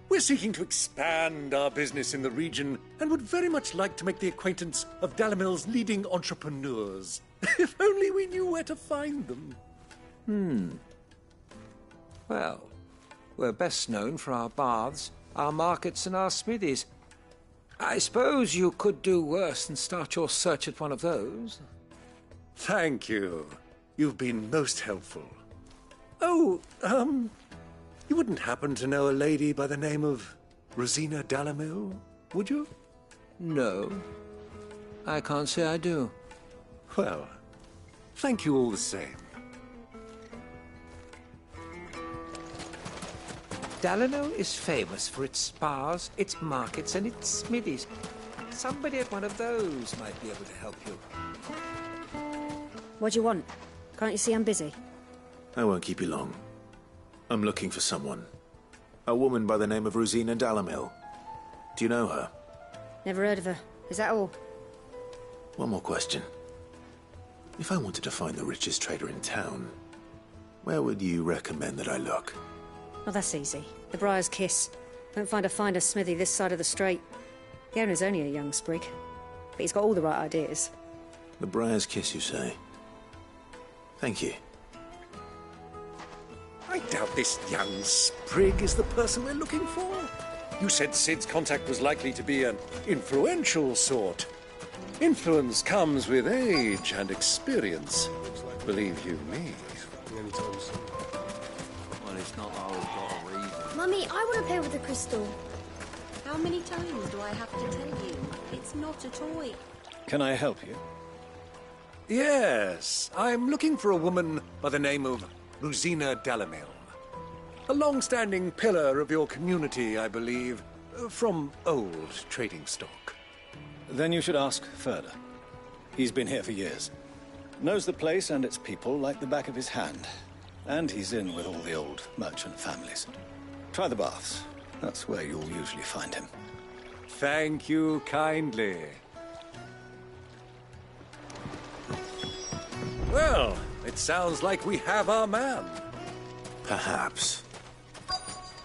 We're seeking to expand our business in the region and would very much like to make the acquaintance of Dalamil's leading entrepreneurs. If only we knew where to find them. Well, we're best known for our baths, our markets, and our smithies. I suppose you could do worse than start your search at one of those. Thank you. You've been most helpful. Oh, you wouldn't happen to know a lady by the name of Rosina Dalamil, would you? No. I can't say I do. Well, thank you all the same. Dalano is famous for its spas, its markets, and its smithies. Somebody at one of those might be able to help you. What do you want? Can't you see I'm busy? I won't keep you long. I'm looking for someone. A woman by the name of Rosina Dalamil. Do you know her? Never heard of her. Is that all? One more question. If I wanted to find the richest trader in town, where would you recommend that I look? Oh, that's easy. The Briar's Kiss. Won't find a finer smithy this side of the strait. The owner's only a young sprig, but he's got all the right ideas. The Briar's Kiss, you say? Thank you. I doubt this young sprig is the person we're looking for. You said Cid's contact was likely to be an influential sort. Influence comes with age and experience. Believe you me. Well, it's not always got a reason. Mummy, I want to play with the crystal. How many times do I have to tell you? It's not a toy. Can I help you? Yes, I'm looking for a woman by the name of Rosina Delamil. A long-standing pillar of your community, I believe, from old trading stock. Then you should ask Ferda. He's been here for years. Knows the place and its people like the back of his hand. And he's in with all the old merchant families. Try the baths. That's where you'll usually find him. Thank you kindly. Well, it sounds like we have our man. Perhaps.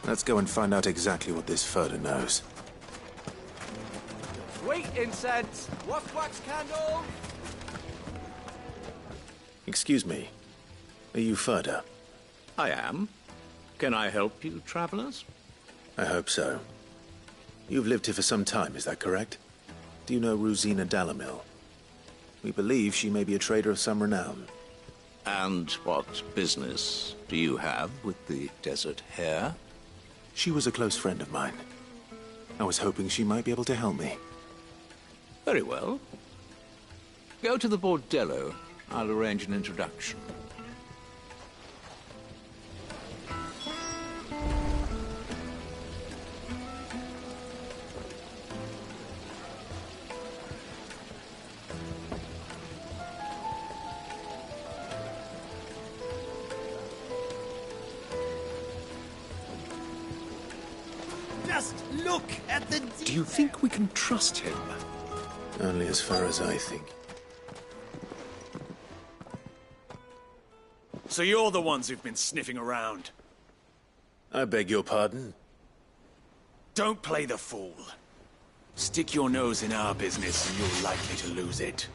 Let's go and find out exactly what this Ferda knows. Sweet incense! Wax candle! Excuse me. Are you Ferda? I am. Can I help you, travelers? I hope so. You've lived here for some time, is that correct? Do you know Rosina Delamil? We believe she may be a trader of some renown. And what business do you have with the desert hare? She was a close friend of mine. I was hoping she might be able to help me. Very well. Go to the bordello. I'll arrange an introduction. Just look at the... Do you think we can trust him? Only as far as I think. So you're the ones who've been sniffing around? I beg your pardon? Don't play the fool. Stick your nose in our business and you're likely to lose it.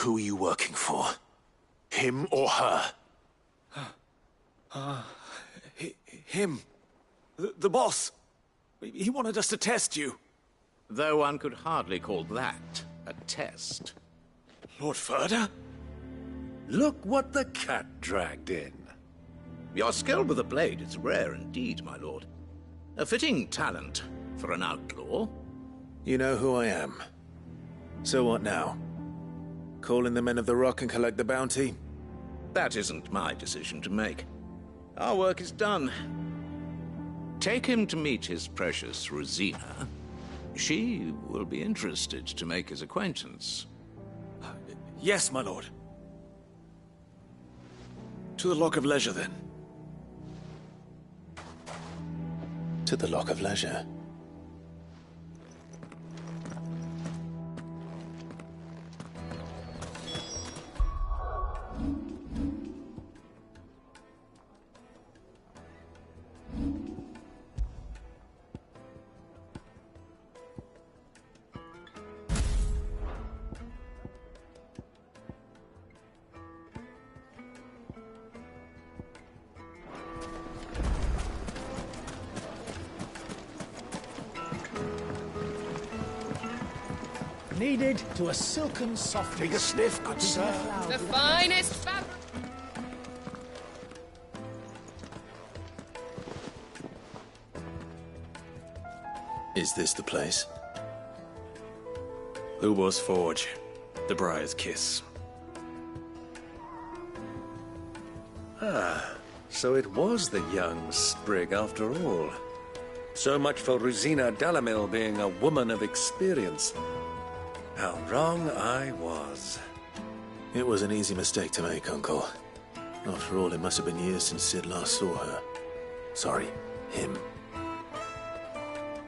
Who are you working for? Him or her? Him. The boss. He wanted us to test you. Though one could hardly call that a test. Lord Ferda? Look what the cat dragged in. Your skill with the blade is rare indeed, my lord. A fitting talent for an outlaw. You know who I am. So what now? Call in the Men of the Rock and collect the bounty? That isn't my decision to make. Our work is done. Take him to meet his precious Rosina. She will be interested to make his acquaintance. Yes, my lord. To the Lock of Leisure, then. To the Lock of Leisure. Needed to a silken soft. Take a sniff, good sir. The finest fabric. Is this the place? Lubor's Forge. The Briar's Kiss. Ah, so it was the young sprig after all. So much for Rosina Dalamil being a woman of experience. How wrong I was. It was an easy mistake to make, Uncle. After all, it must have been years since Sid last saw her. Sorry, him.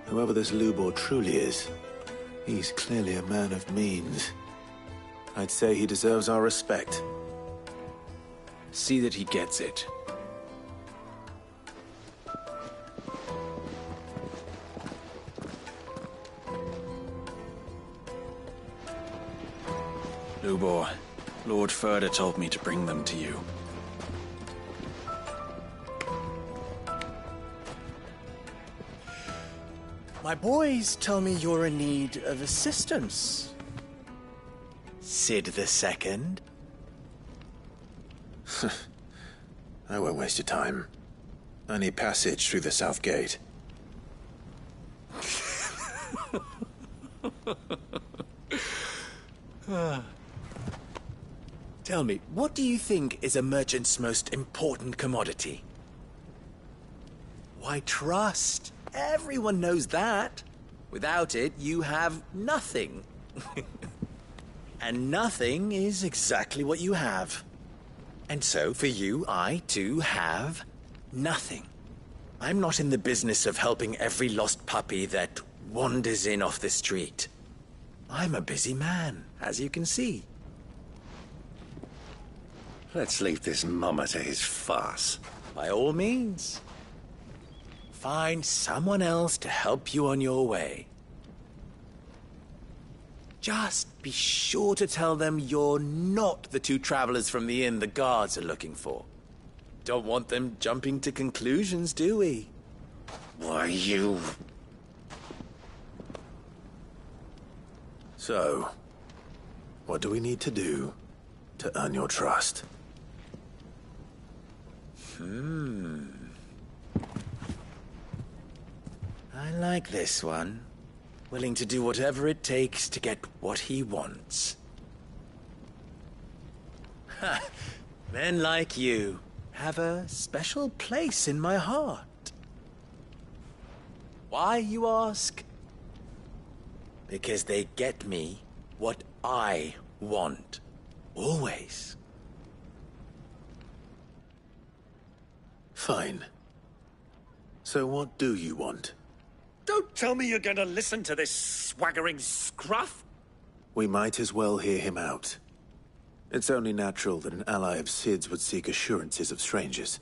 Whoever this Lubor truly is, he's clearly a man of means. I'd say he deserves our respect. See that he gets it. Lubor, Lord Furder told me to bring them to you. My boys tell me you're in need of assistance. Sid the Second? I won't waste your time. I need passage through the south gate. Tell me, what do you think is a merchant's most important commodity? Why, trust. Everyone knows that. Without it, you have nothing. And nothing is exactly what you have. And so, for you, I, too, have nothing. I'm not in the business of helping every lost puppy that wanders in off the street. I'm a busy man, as you can see. Let's leave this mummer to his farce. By all means. Find someone else to help you on your way. Just be sure to tell them you're not the two travelers from the inn the guards are looking for. Don't want them jumping to conclusions, do we? Why, you... So, what do we need to do to earn your trust? I like this one. Willing to do whatever it takes to get what he wants. Ha! Men like you have a special place in my heart. Why, you ask? Because they get me what I want. Always. Fine. So what do you want? Don't tell me you're going to listen to this swaggering scruff! We might as well hear him out. It's only natural that an ally of Sid's would seek assurances of strangers.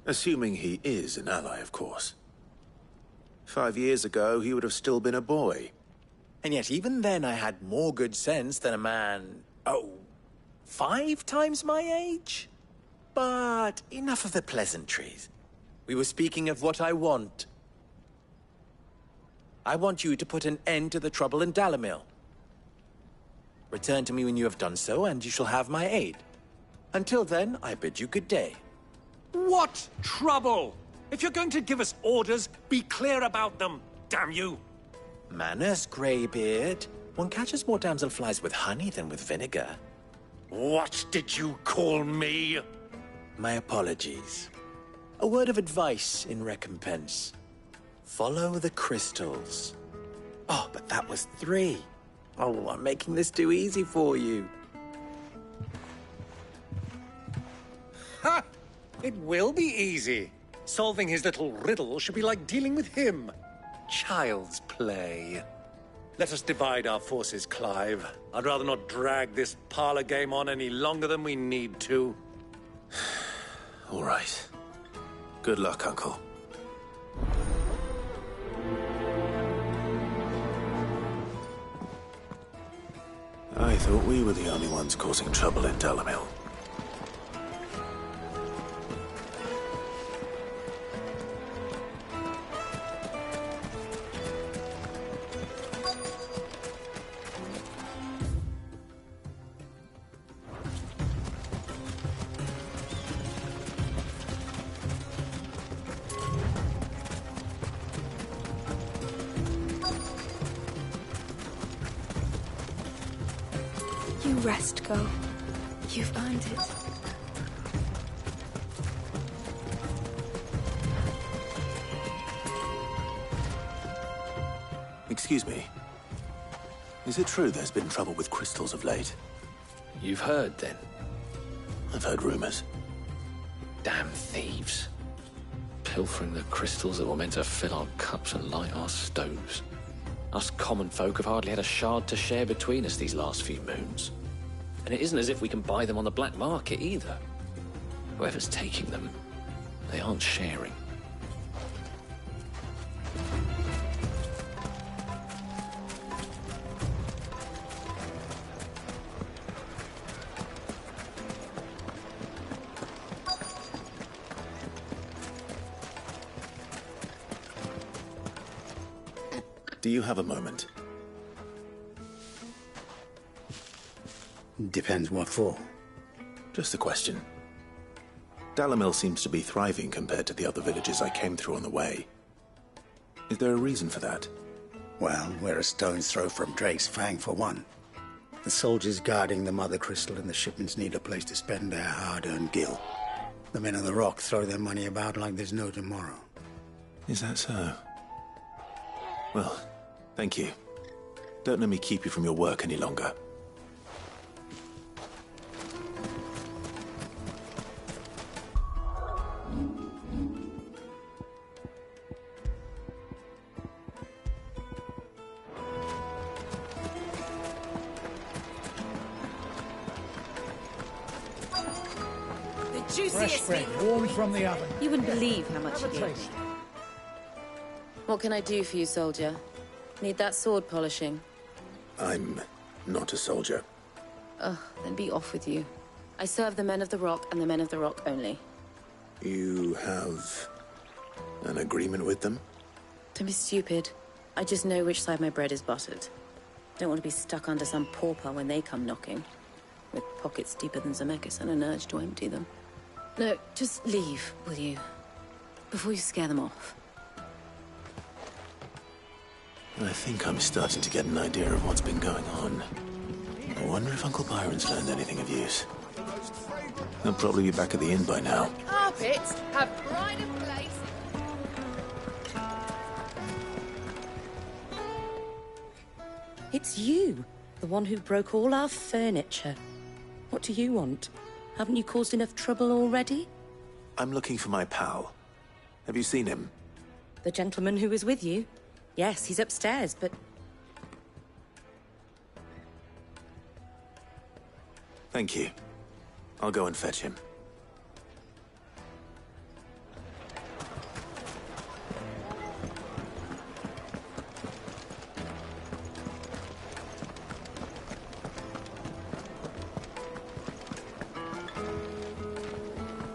Assuming he is an ally, of course. 5 years ago, he would have still been a boy. And yet even then I had more good sense than a man... 5 times my age? But enough of the pleasantries. We were speaking of what I want. I want you to put an end to the trouble in Dalamil. Return to me when you have done so, and you shall have my aid. Until then, I bid you good day. What trouble? If you're going to give us orders, be clear about them, damn you! Manners, Greybeard. One catches more damselflies with honey than with vinegar. What did you call me? My apologies. A word of advice in recompense. Follow the crystals. Oh, but that was 3. Oh, I'm making this too easy for you. Ha! It will be easy. Solving his little riddle should be like dealing with him. Child's play. Let us divide our forces, Clive. I'd rather not drag this parlor game on any longer than we need to. All right. Good luck, Uncle. I thought we were the only ones causing trouble in Dalamil. You rest, go. You've earned it. Excuse me. Is it true there's been trouble with crystals of late? You've heard, then? I've heard rumors. Damn thieves. Pilfering the crystals that were meant to fill our cups and light our stoves. Us common folk have hardly had a shard to share between us these last few moons. And it isn't as if we can buy them on the black market either. Whoever's taking them, they aren't sharing. Do you have a moment? Depends what for. Just a question. Dalamil seems to be thriving compared to the other villages I came through on the way. Is there a reason for that? Well, we're a stone's throw from Drake's Fang, for one. The soldiers guarding the Mother Crystal and the shipments need a place to spend their hard-earned gil. The men of the Rock throw their money about like there's no tomorrow. Is that so? Well, thank you. Don't let me keep you from your work any longer. Fresh bread, warm from the oven. You wouldn't believe how much Have you a get. taste. What can I do for you, soldier? Need that sword polishing? I'm not a soldier. Ugh, then be off with you. I serve the men of the Rock and the men of the Rock only. You have an agreement with them? Don't be stupid. I just know which side my bread is buttered. Don't want to be stuck under some pauper when they come knocking. With pockets deeper than Zemeckis and an urge to empty them. No, just leave, will you? Before you scare them off. I think I'm starting to get an idea of what's been going on. I wonder if Uncle Byron's learned anything of use. He'll probably be back at the inn by now. Carpets have pride of place. It's you, the one who broke all our furniture. What do you want? Haven't you caused enough trouble already? I'm looking for my pal. Have you seen him? The gentleman who was with you? Yes, he's upstairs, but... Thank you. I'll go and fetch him.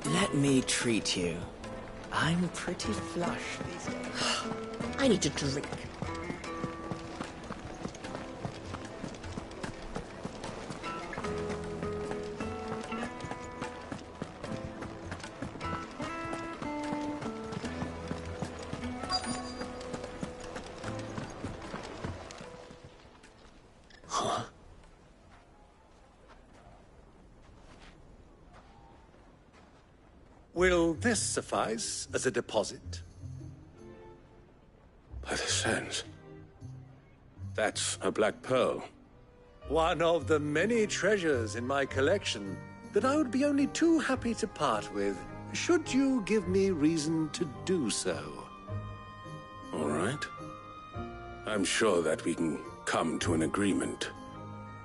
Let me treat you. I'm pretty flush these days. I need a drink. Huh? Will this suffice as a deposit? sense. That's a black pearl. One of the many treasures in my collection that I would be only too happy to part with, should you give me reason to do so. All right. I'm sure that we can come to an agreement,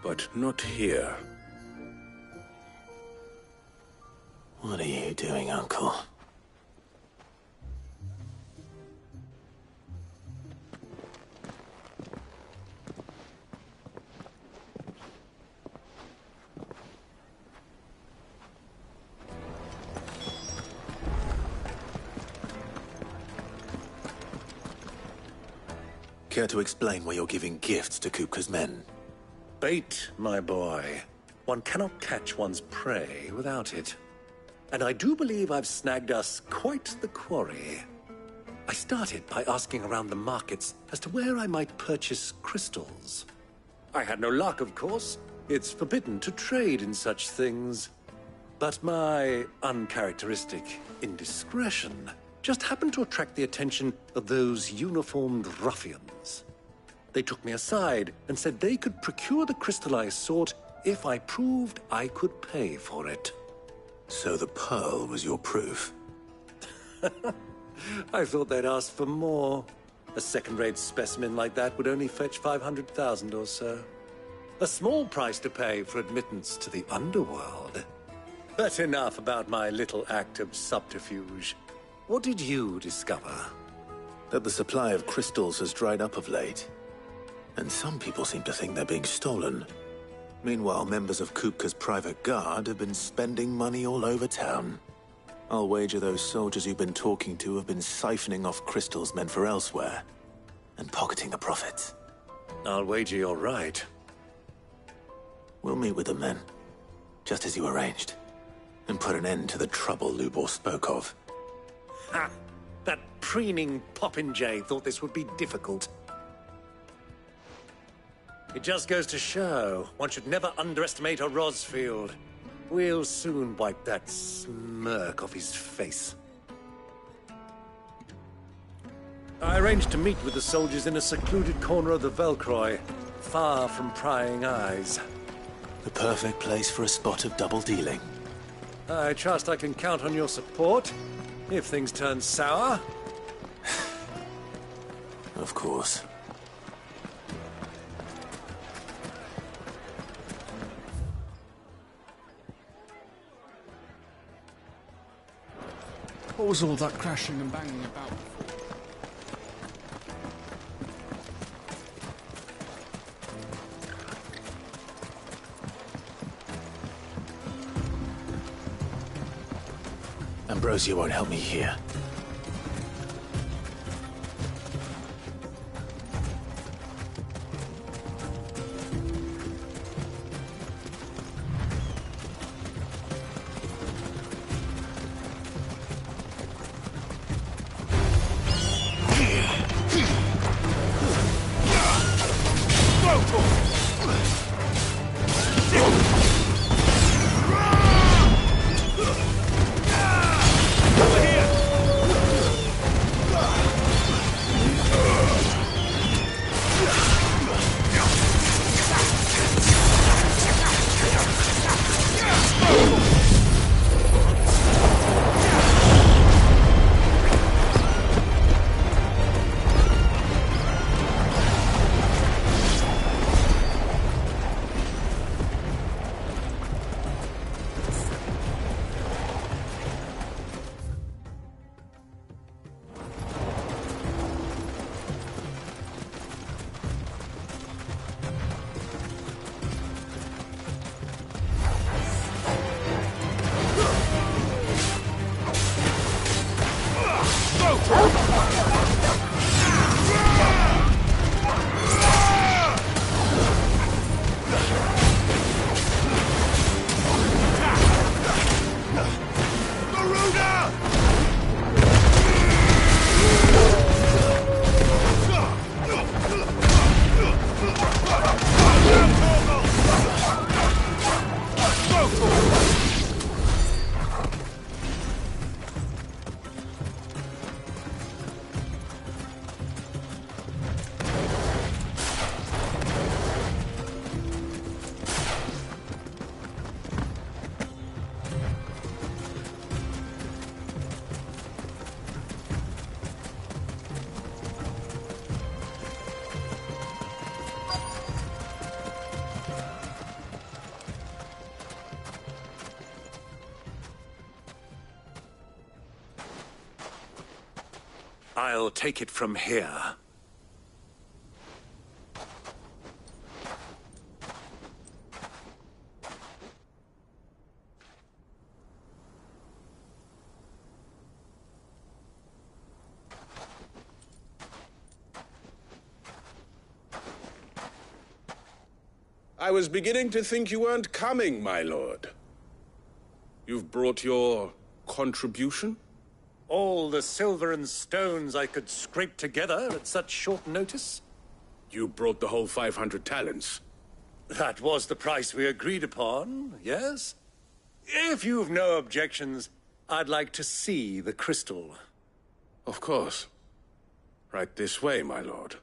but not here. What are you doing, Uncle? Care to explain why you're giving gifts to Kupka's men? Bait, my boy. One cannot catch one's prey without it. And I do believe I've snagged us quite the quarry. I started by asking around the markets as to where I might purchase crystals. I had no luck, of course. It's forbidden to trade in such things. But my uncharacteristic indiscretion just happened to attract the attention of those uniformed ruffians. They took me aside and said they could procure the crystal I sought if I proved I could pay for it. So the pearl was your proof? I thought they'd ask for more. A second-rate specimen like that would only fetch 500,000 or so. A small price to pay for admittance to the underworld. But enough about my little act of subterfuge. What did you discover? That the supply of crystals has dried up of late. And some people seem to think they're being stolen. Meanwhile, members of Kupka's private guard have been spending money all over town. I'll wager those soldiers you've been talking to have been siphoning off crystals meant for elsewhere, and pocketing the profits. I'll wager you're right. We'll meet with them then, just as you arranged, and put an end to the trouble Lubor spoke of. Ha! That preening popinjay thought this would be difficult. It just goes to show, one should never underestimate a Rosfield. We'll soon wipe that smirk off his face. I arranged to meet with the soldiers in a secluded corner of the Velcroy, far from prying eyes. The perfect place for a spot of double dealing. I trust I can count on your support, if things turn sour. Of course. What was all that crashing and banging about? Ambrosia won't help me here. Over here! I'll take it from here. I was beginning to think you weren't coming, my lord. You've brought your contribution? All the silver and stones I could scrape together at such short notice? You brought the whole 500 talents. That was the price we agreed upon, yes? If you've no objections, I'd like to see the crystal. Of course. Right this way, my lord.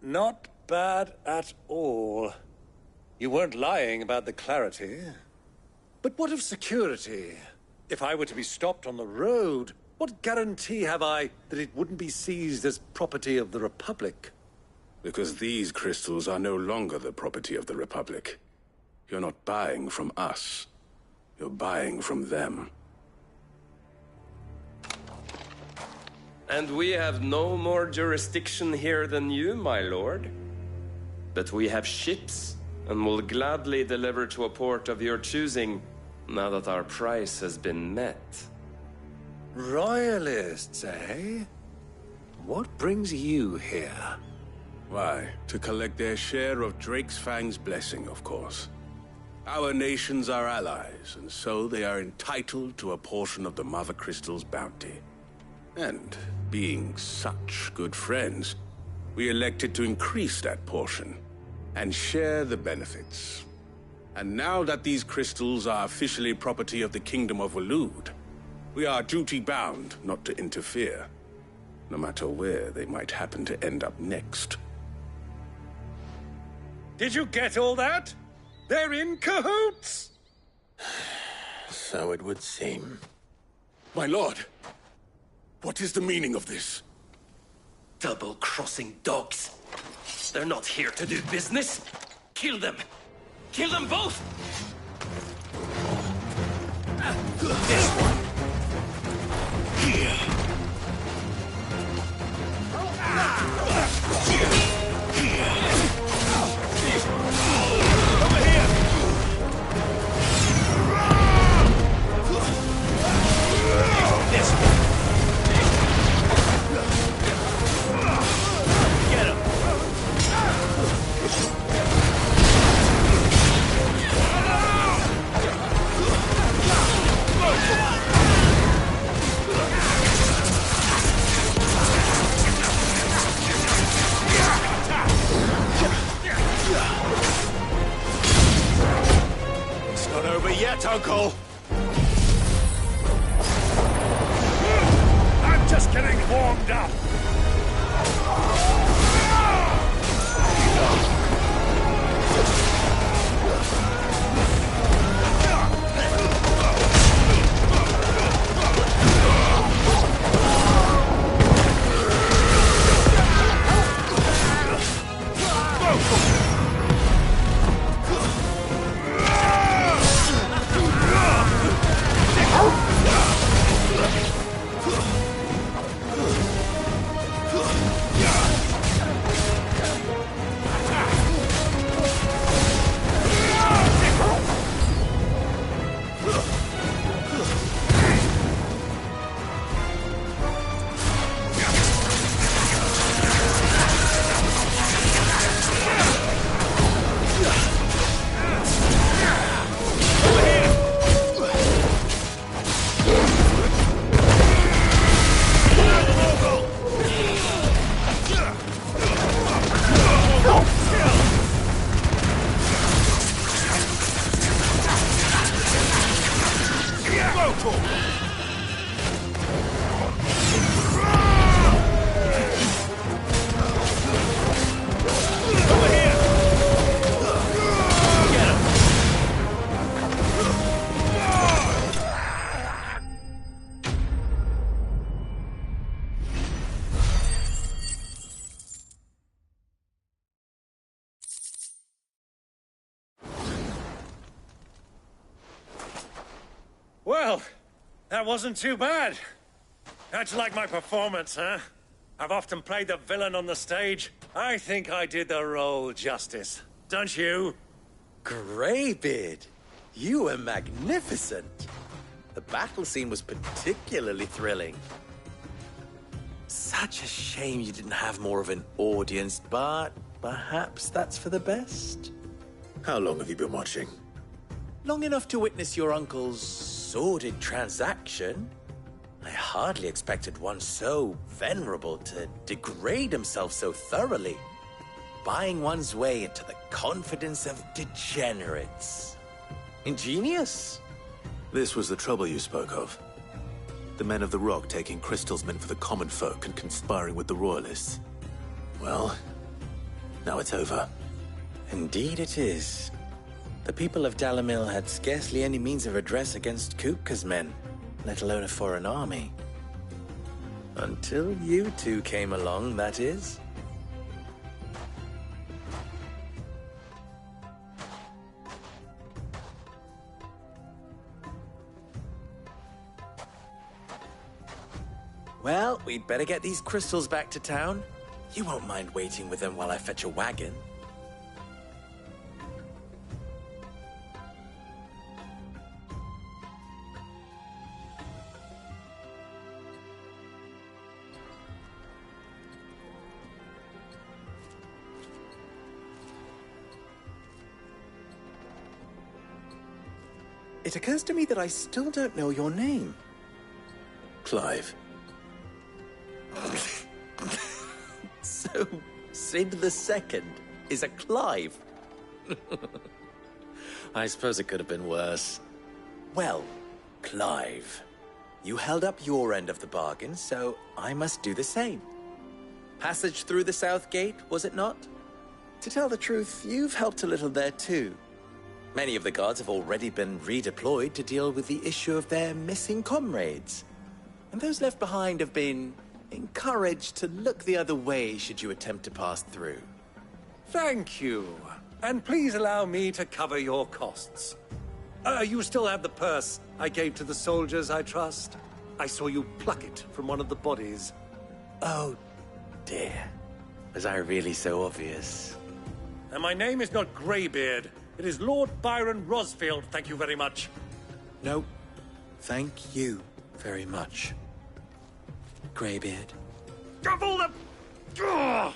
Not bad at all. You weren't lying about the clarity. But what of security? If I were to be stopped on the road, what guarantee have I that it wouldn't be seized as property of the Republic? Because these crystals are no longer the property of the Republic. You're not buying from us. You're buying from them. And we have no more jurisdiction here than you, my lord. But we have ships, and will gladly deliver to a port of your choosing, now that our price has been met. Royalists, eh? What brings you here? Why, to collect their share of Ff16's blessing, of course. Our nations are allies, and so they are entitled to a portion of the Mother Crystal's bounty. And, being such good friends, we elected to increase that portion and share the benefits. And now that these crystals are officially property of the Kingdom of Waloed, we are duty-bound not to interfere, no matter where they might happen to end up next. Did you get all that? They're in cahoots! So it would seem. My lord! What is the meaning of this? Double-crossing dogs. They're not here to do business. Kill them. Kill them both! This one. Over here! This one. Get him! It's not over yet, Uncle. I'm just getting warmed up. Well, that wasn't too bad. How'd you like my performance, huh? I've often played the villain on the stage. I think I did the role justice. Don't you? Greybeard, you were magnificent. The battle scene was particularly thrilling. Such a shame you didn't have more of an audience, but perhaps that's for the best. How long have you been watching? Long enough to witness your uncle's sordid transaction. I hardly expected one so venerable to degrade himself so thoroughly, buying one's way into the confidence of degenerates. Ingenious. This was the trouble you spoke of. The men of the Rock taking crystals meant for the common folk and conspiring with the Royalists. Well, now it's over. Indeed it is. The people of Dalamil had scarcely any means of redress against Kupka's men, let alone a foreign army. Until you two came along, that is. Well, we'd better get these crystals back to town. You won't mind waiting with them while I fetch a wagon. It occurs to me that I still don't know your name. Clive. So, Sid the Second is a Clive. I suppose it could have been worse. Well, Clive, you held up your end of the bargain, so I must do the same. Passage through the South Gate, was it not? To tell the truth, you've helped a little there too. Many of the guards have already been redeployed to deal with the issue of their missing comrades. And those left behind have been encouraged to look the other way should you attempt to pass through. Thank you. And please allow me to cover your costs. You still have the purse I gave to the soldiers, I trust? I saw you pluck it from one of the bodies. Oh, dear. Was I really so obvious? And my name is not Greybeard. It is Lord Byron Rosfield, thank you very much. No, thank you very much, Greybeard. Double the... Ugh!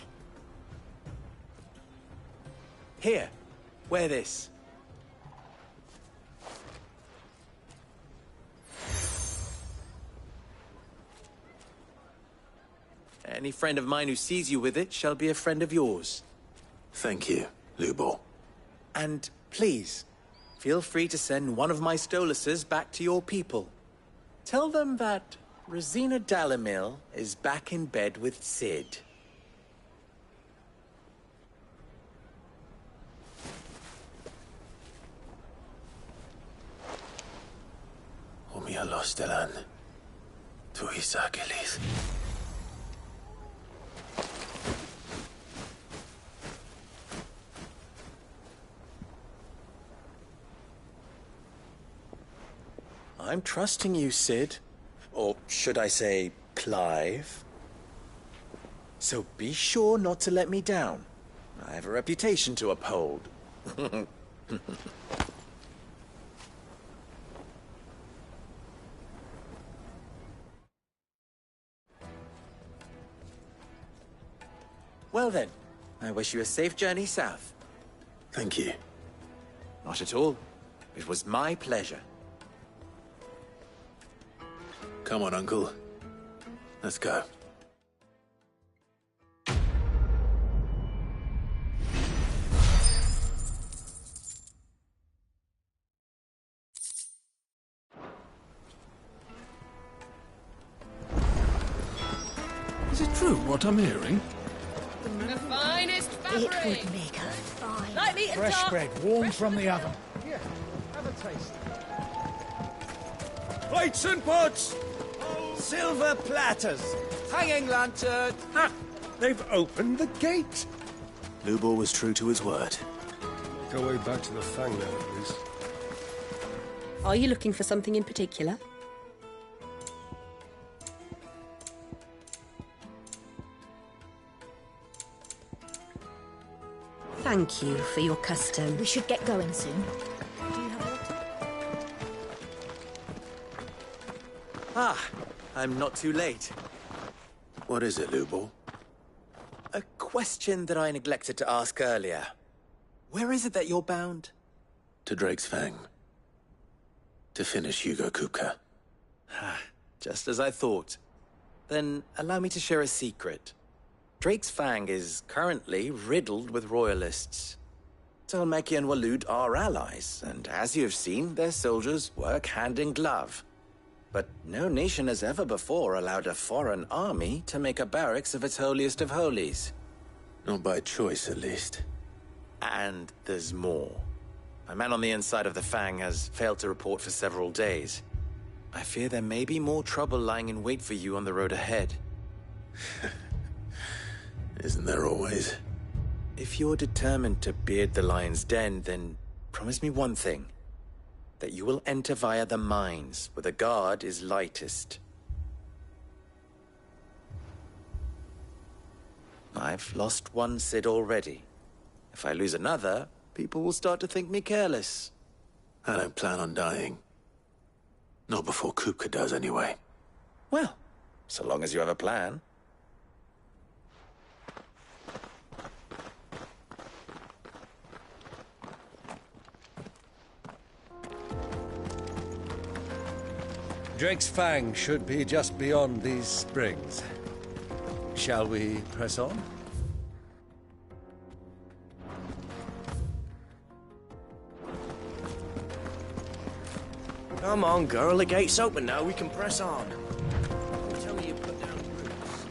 Here, wear this. Any friend of mine who sees you with it shall be a friend of yours. Thank you, Lubor. And please, feel free to send one of my Stoluses back to your people. Tell them that Rosina Dalamil is back in bed with Sid. Omia Lostelan. Tu Isakelis. I'm trusting you, Sid. Or should I say, Clive. So be sure not to let me down. I have a reputation to uphold. Well then, I wish you a safe journey south. Thank you. Not at all. It was my pleasure. Come on, Uncle. Let's go. Is it true what I'm hearing? The finest fabric! It would make a fine... Lightly and Fresh dark. bread, warm from the oven. Here, have a taste. Plates and pots! Silver platters, hanging lantern. Ha! They've opened the gate! Lubor was true to his word. Go way back to the Fang now, at least. Are you looking for something in particular? Thank you for your custom. We should get going soon. Ah, I'm not too late. What is it, Lubo? A question that I neglected to ask earlier. Where is it that you're bound? To Drake's Fang. To finish Hugo Kupka. Just as I thought. Then allow me to share a secret. Drake's Fang is currently riddled with royalists. Talmeki and Walud are allies, and as you have seen, their soldiers work hand in glove. But no nation has ever before allowed a foreign army to make a barracks of its holiest of holies. Not by choice, at least. And there's more. A man on the inside of the Fang has failed to report for several days. I fear there may be more trouble lying in wait for you on the road ahead. Isn't there always? If you're determined to beard the lion's den, then promise me one thing. That you will enter via the mines, where the guard is lightest. I've lost one Cid already. If I lose another, people will start to think me careless. I don't plan on dying. Not before Kupka does, anyway. Well, so long as you have a plan. Drake's Fang should be just beyond these springs. Shall we press on? Come on, girl. The gate's open now. We can press on. Tell me you put down roots.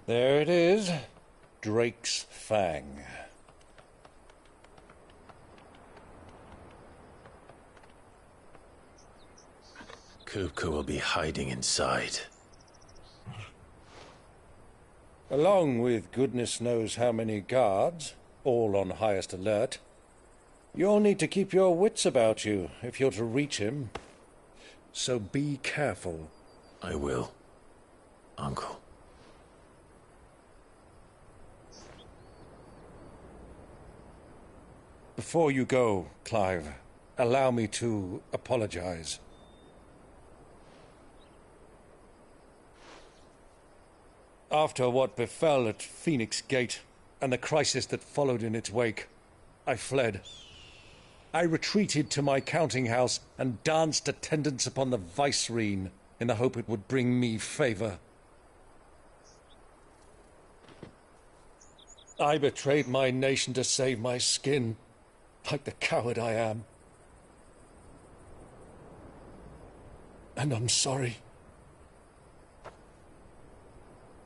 There it is. Drake's Fang. Kupka will be hiding inside. Along with goodness knows how many guards, all on highest alert. You'll need to keep your wits about you if you're to reach him. So be careful. I will, Uncle. Before you go, Clive, allow me to apologize. After what befell at Phoenix Gate and the crisis that followed in its wake, I fled. I retreated to my counting house and danced attendance upon the vicereine in the hope it would bring me favor. I betrayed my nation to save my skin, like the coward I am. And I'm sorry.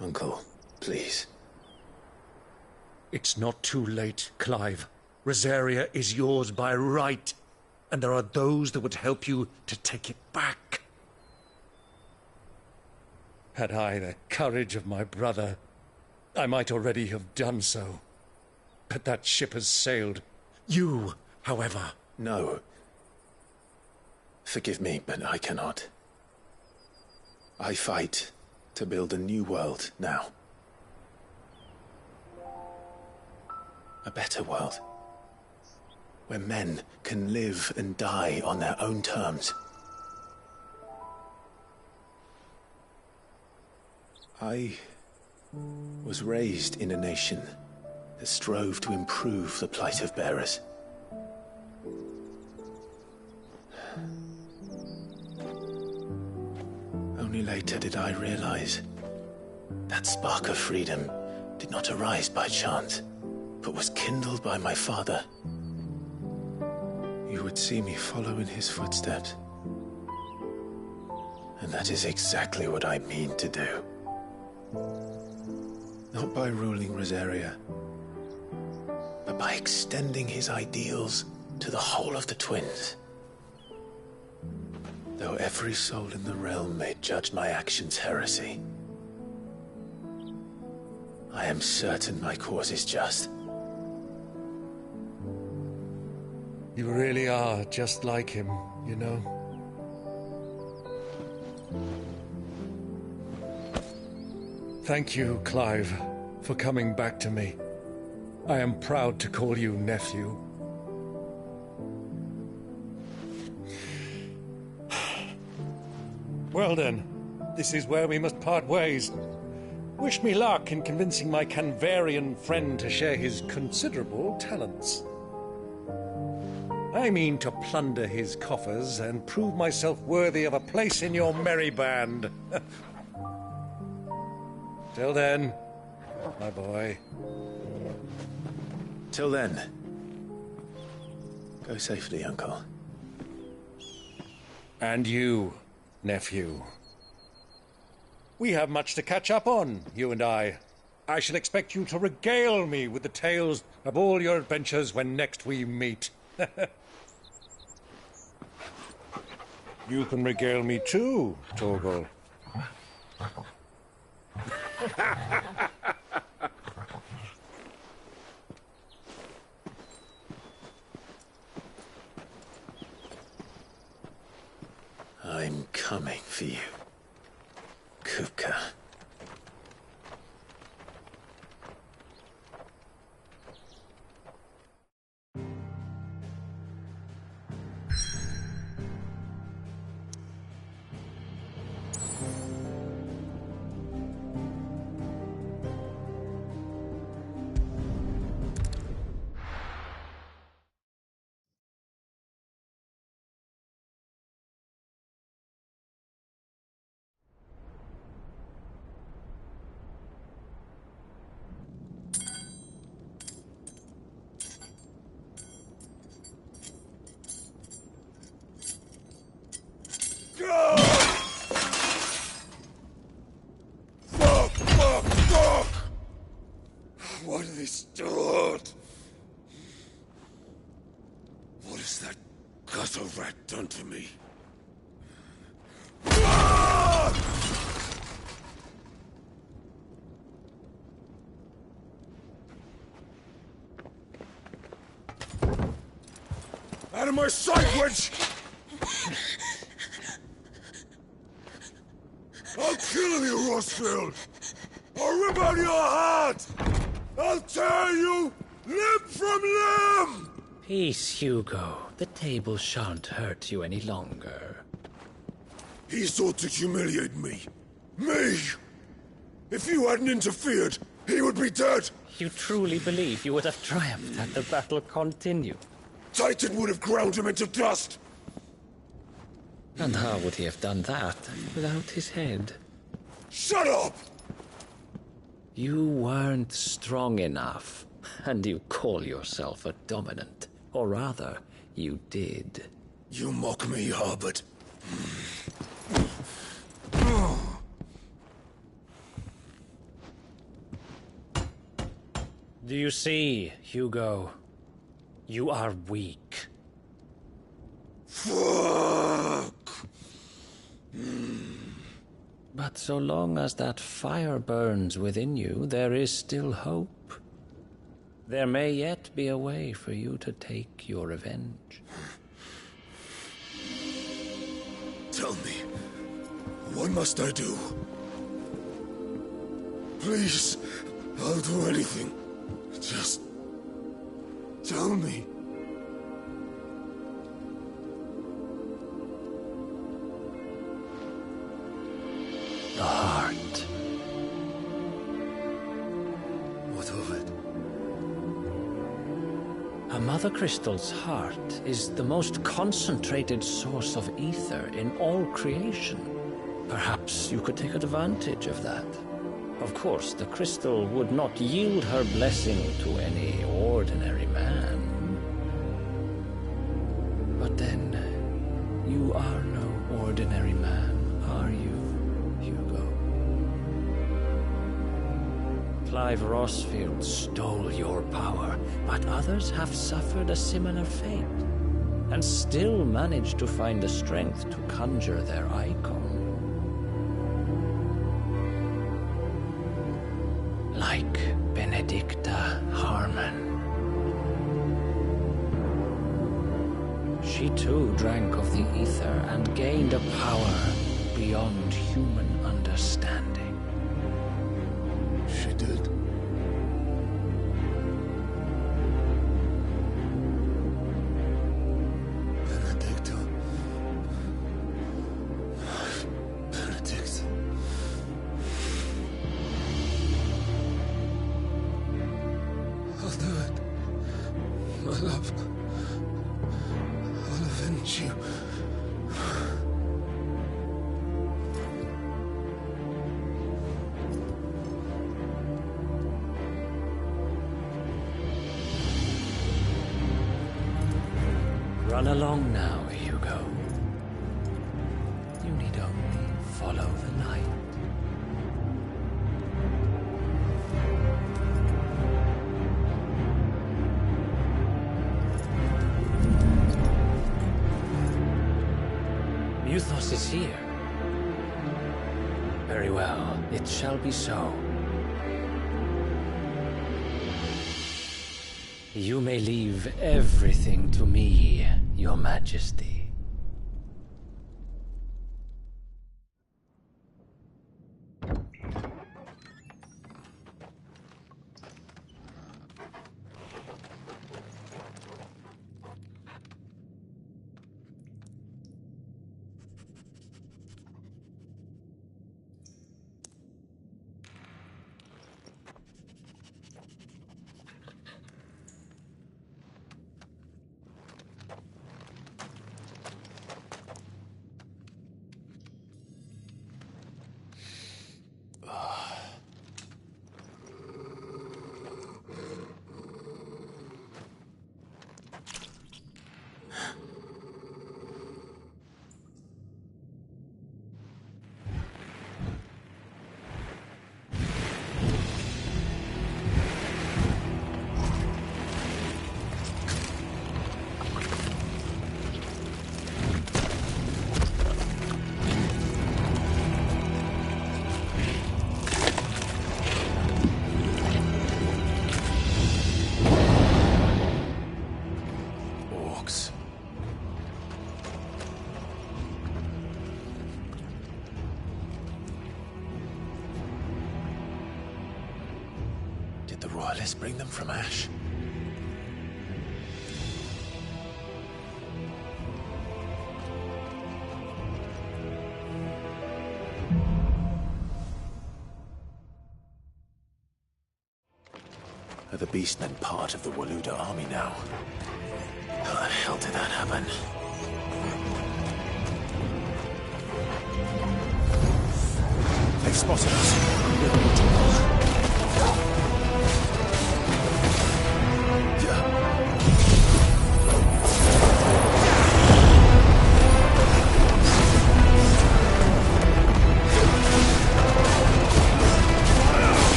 Uncle, please. It's not too late, Clive. Rosaria is yours by right, and there are those that would help you to take it back. Had I the courage of my brother, I might already have done so. But that ship has sailed. You, however... No. Forgive me, but I cannot. I fight to build a new world now. A better world. Where men can live and die on their own terms. I was raised in a nation that strove to improve the plight of bearers. Only later did I realize that spark of freedom did not arise by chance, but was kindled by my father. You would see me follow in his footsteps. And that is exactly what I mean to do. Not by ruling Rosaria, but by extending his ideals to the whole of the twins. Though every soul in the realm may judge my actions heresy, I am certain my cause is just. You really are just like him, you know. Thank you, Clive, for coming back to me. I am proud to call you nephew. Well then, this is where we must part ways. Wish me luck in convincing my Canvarian friend to share his considerable talents. I mean to plunder his coffers and prove myself worthy of a place in your merry band. Till then, my boy. Till then, go safely, Uncle. And you, nephew. We have much to catch up on, you and I. I shall expect you to regale me with the tales of all your adventures when next we meet. You can regale me too, Torgal. I'm coming for you, Kupka. Fuck! What have they stored? What has that gutter rat done to me? Out of my sight, witch! I'll kill you, Rossfield! I'll rip out your heart! I'll tear you limb from limb! Peace, Hugo. The table shan't hurt you any longer. He sought to humiliate me. Me! If you hadn't interfered, he would be dead! You truly believe you would have triumphed had the battle continued? Titan would have ground him into dust! And how would he have done that without his head? Shut up! You weren't strong enough, and you call yourself a dominant. Or rather, you did. You mock me, Harbert. Do you see, Hugo? You are weak. Fuck! But so long as that fire burns within you, there is still hope. There may yet be a way for you to take your revenge. Tell me, what must I do? Please, I'll do anything. Just tell me. The heart. Mother Crystal's heart is the most concentrated source of ether in all creation. Perhaps you could take advantage of that. Of course, the crystal would not yield her blessing to any ordinary man. But then, you are no ordinary man, are you, Hugo? Clive Rossfield stole your power, but others have suffered a similar fate, and still managed to find the strength to conjure their icon. Like Benedicta Harmon. She too drank of the ether and gained a power beyond human understanding. She did. Benedicta. Benedict. I'll do it. My love. I'll avenge you. Run along now, Hugo. You need only follow the light. Muthos is here. Very well, it shall be so. You may leave everything to me, Your Majesty. The Royalists bring them from Ash. Are the Beastmen part of the Waluda army now? How the hell did that happen? They've spotted us.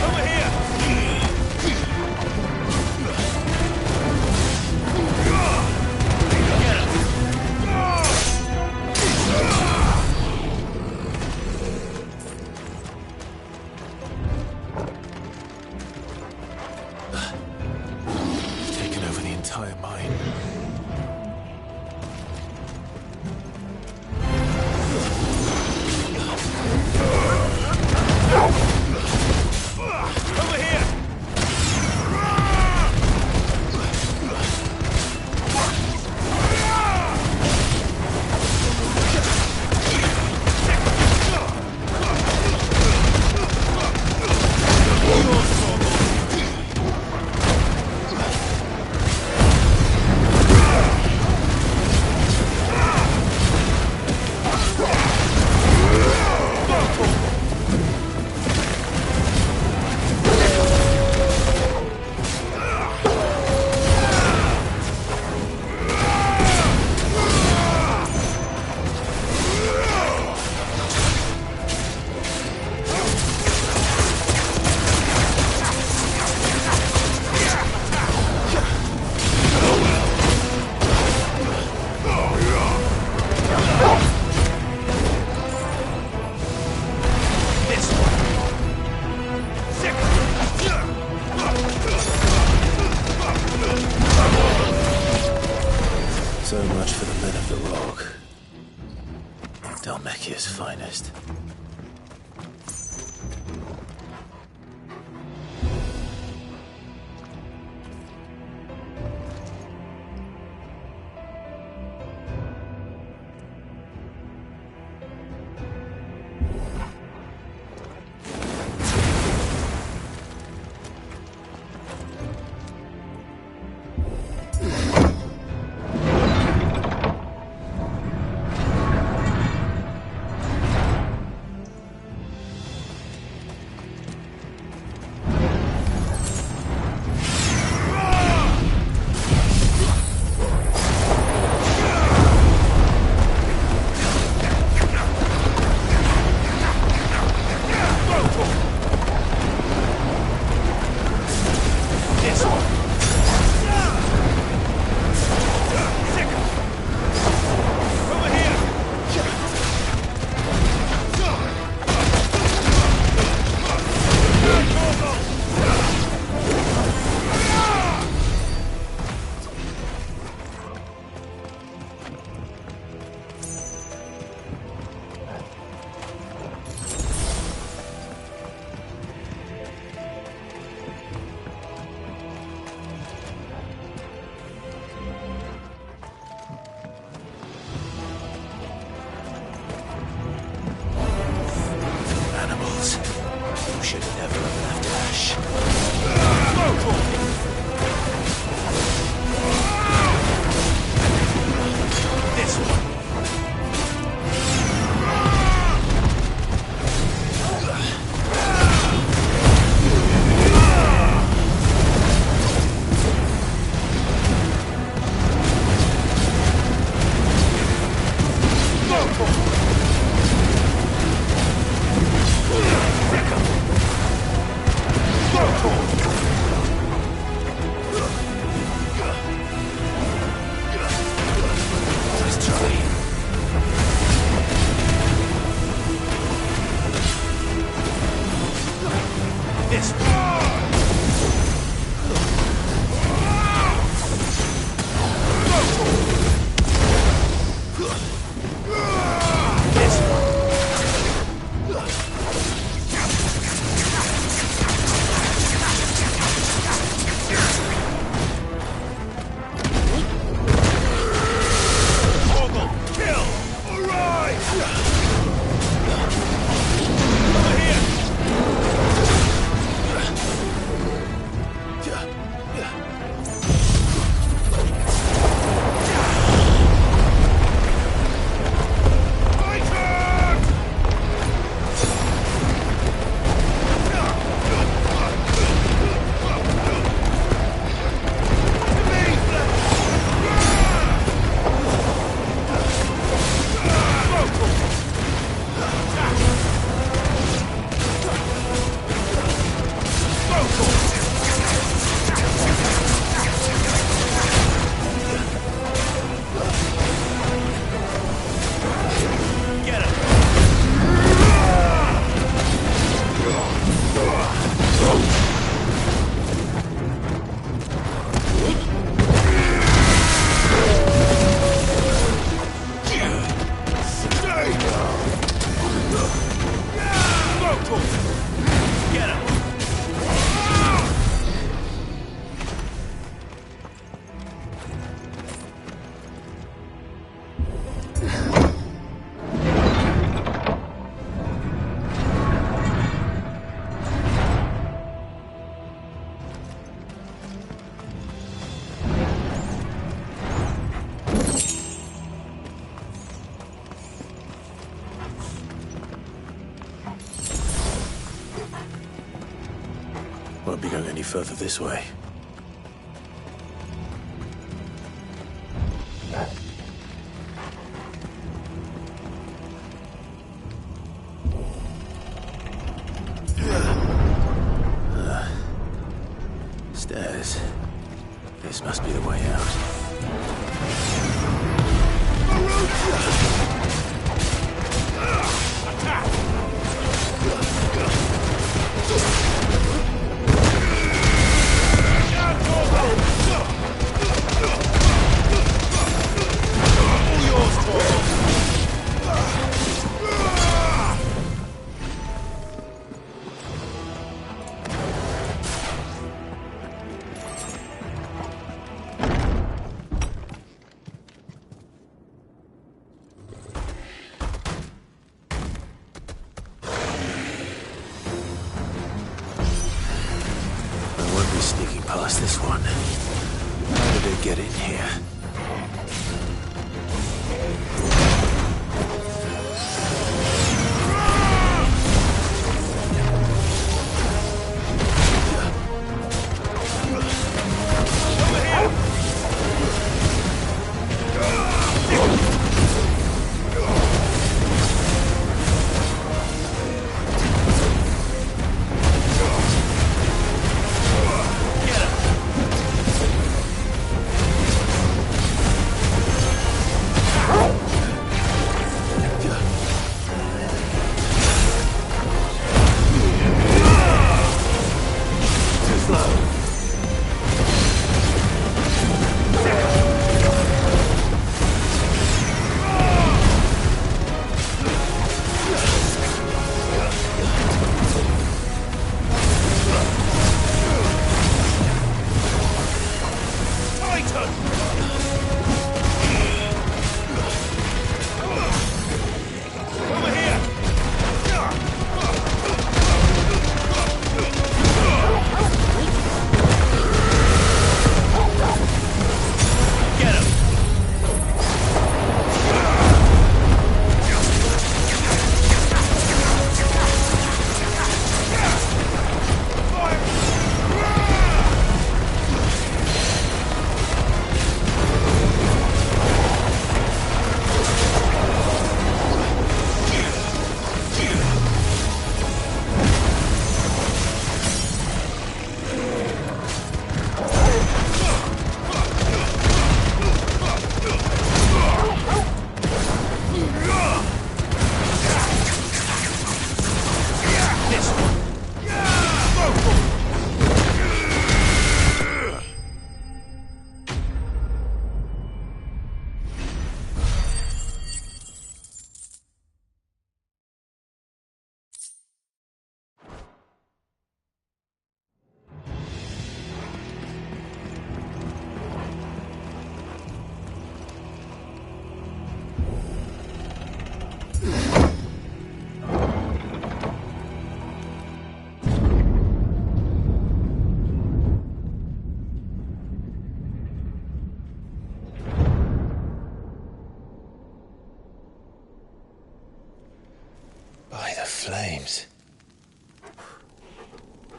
Over here! Won't be going any further this way. Stairs. This must be the way out. Sneaking past this one. How did it get in here?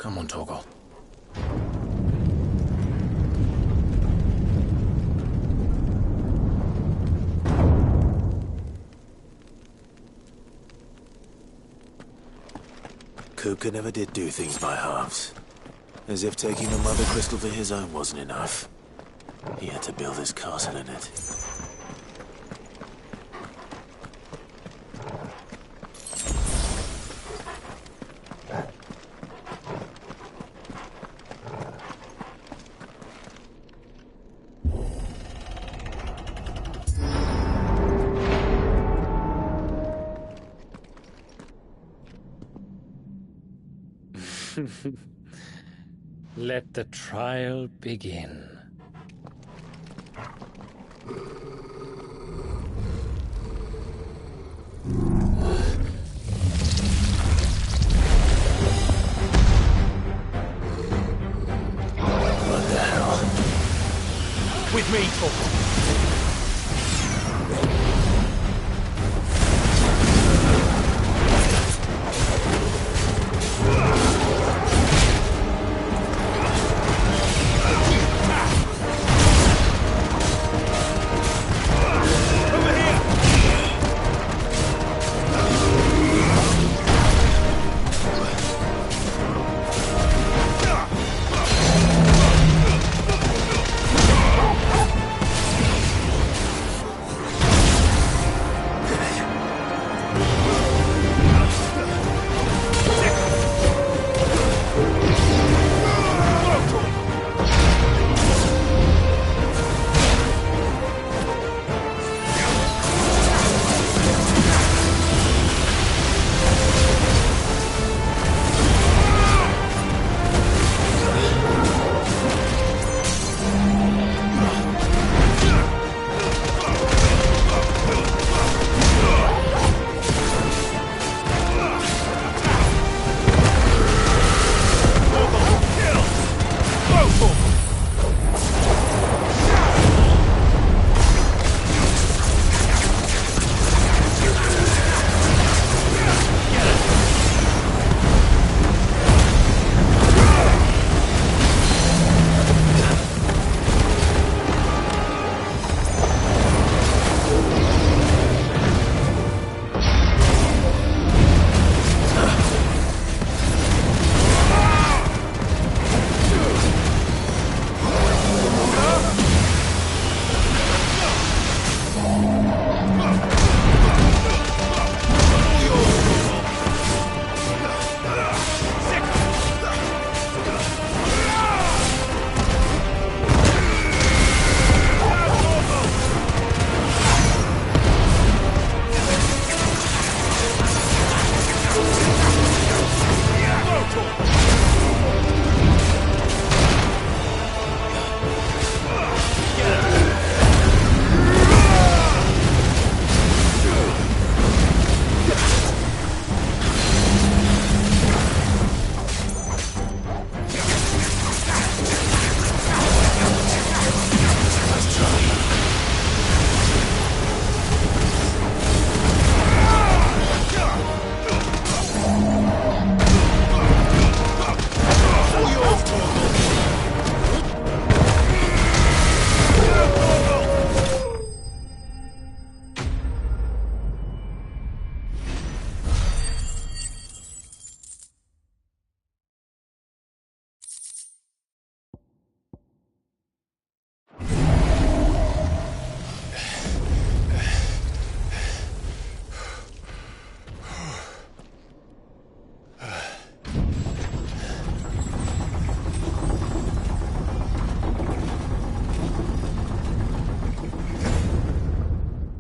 Come on, Torgal. Kupka never did do things by halves. As if taking the Mother Crystal for his own wasn't enough. He had to build his castle in it. Let the trial begin. What the hell? With me, Torgal.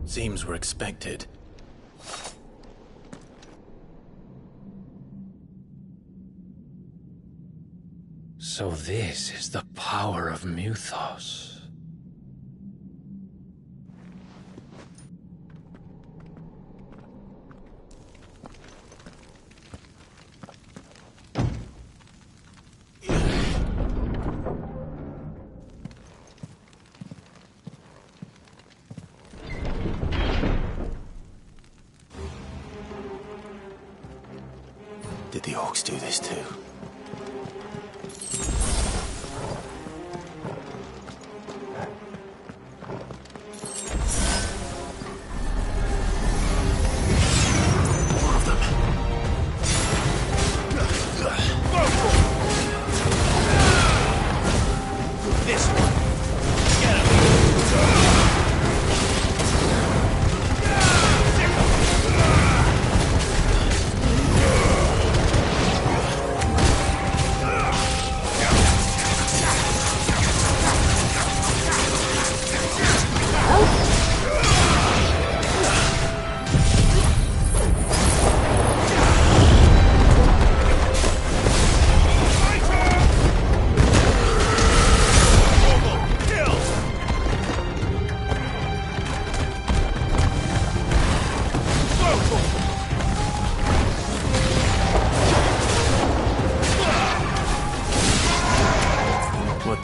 Seems we're expected. So this is the power of Mythos. Did the orcs do this too?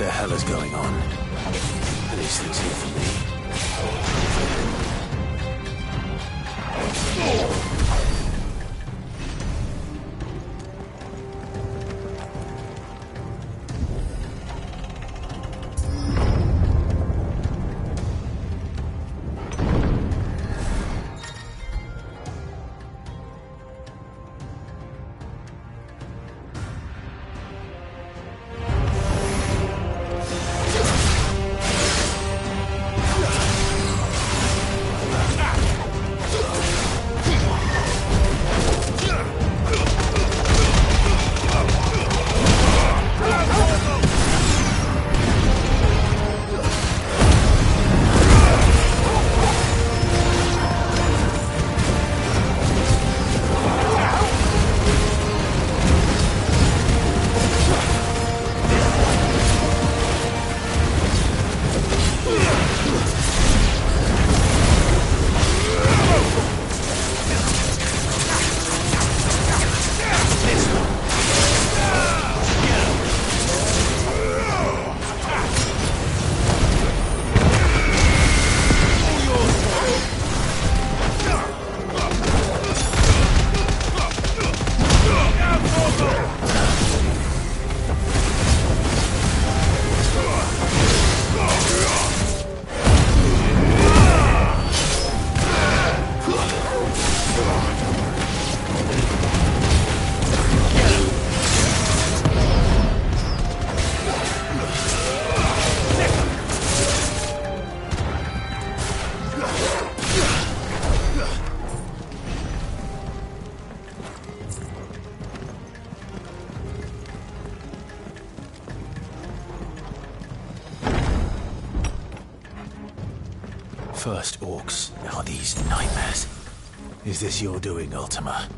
the hell is going on? Are these things here for me? First orcs, now these nightmares. Is this your doing, Ultima?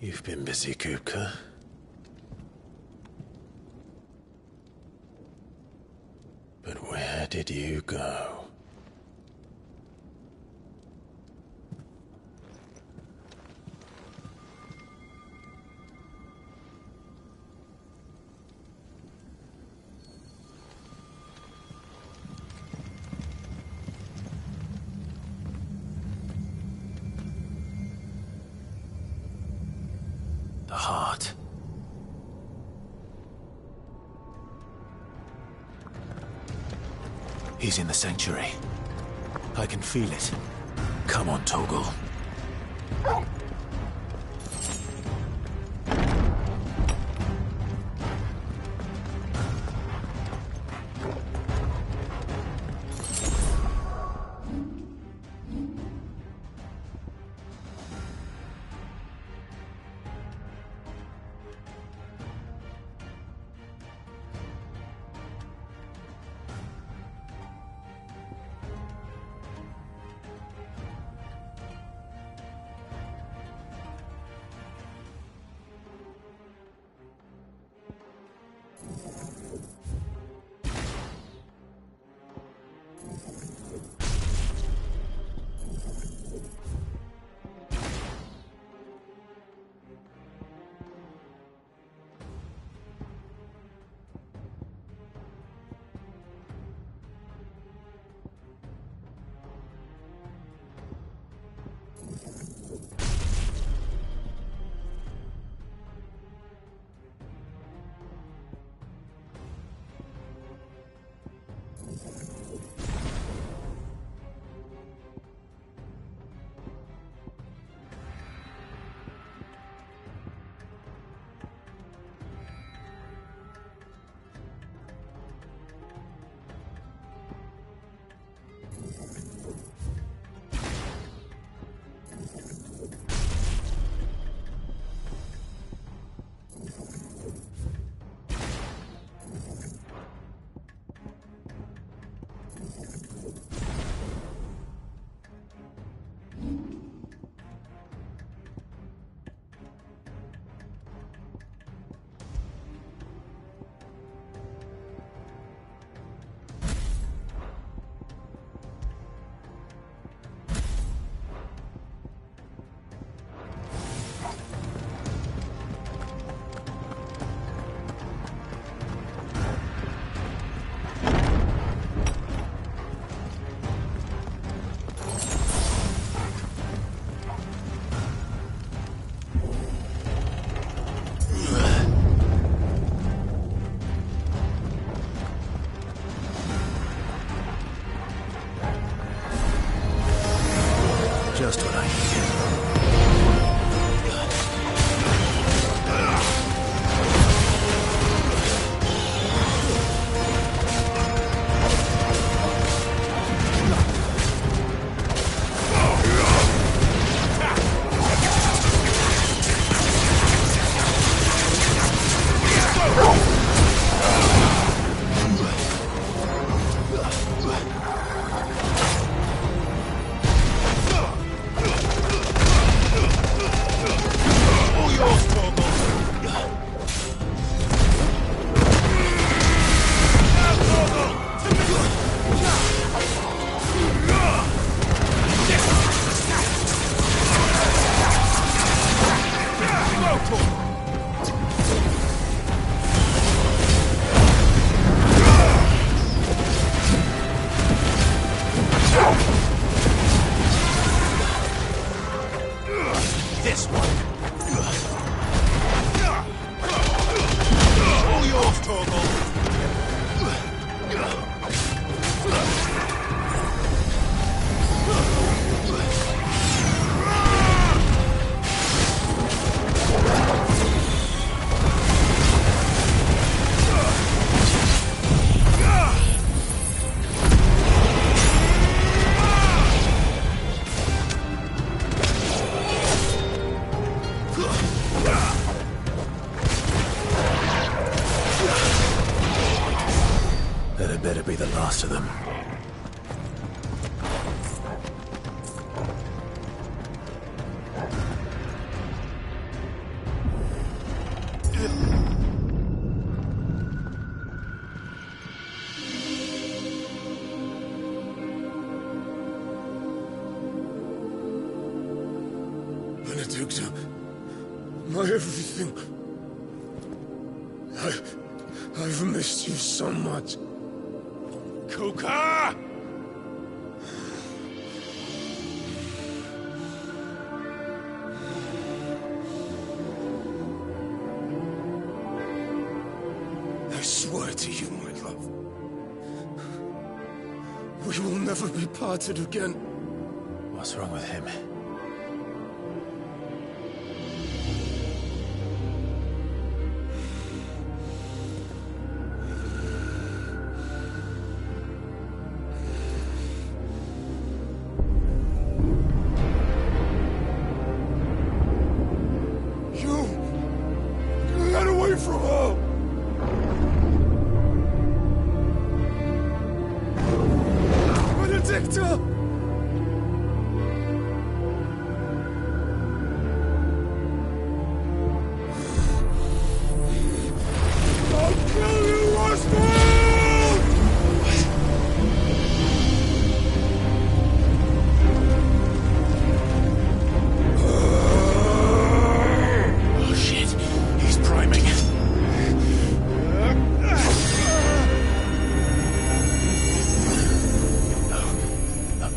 You've been busy, Kupka. But where did you go? He's in the sanctuary. I can feel it. Come on, Torgal. Just what I this one. All yours, Torgal. That had better be the last of them. Benedicta, my everything. I've missed you so much. Kuka! I swear to you, my love. We will never be parted again. What's wrong with him? Get away from her! Benedicta! I'll kill you, Roswell! Oh shit, he's priming. No, not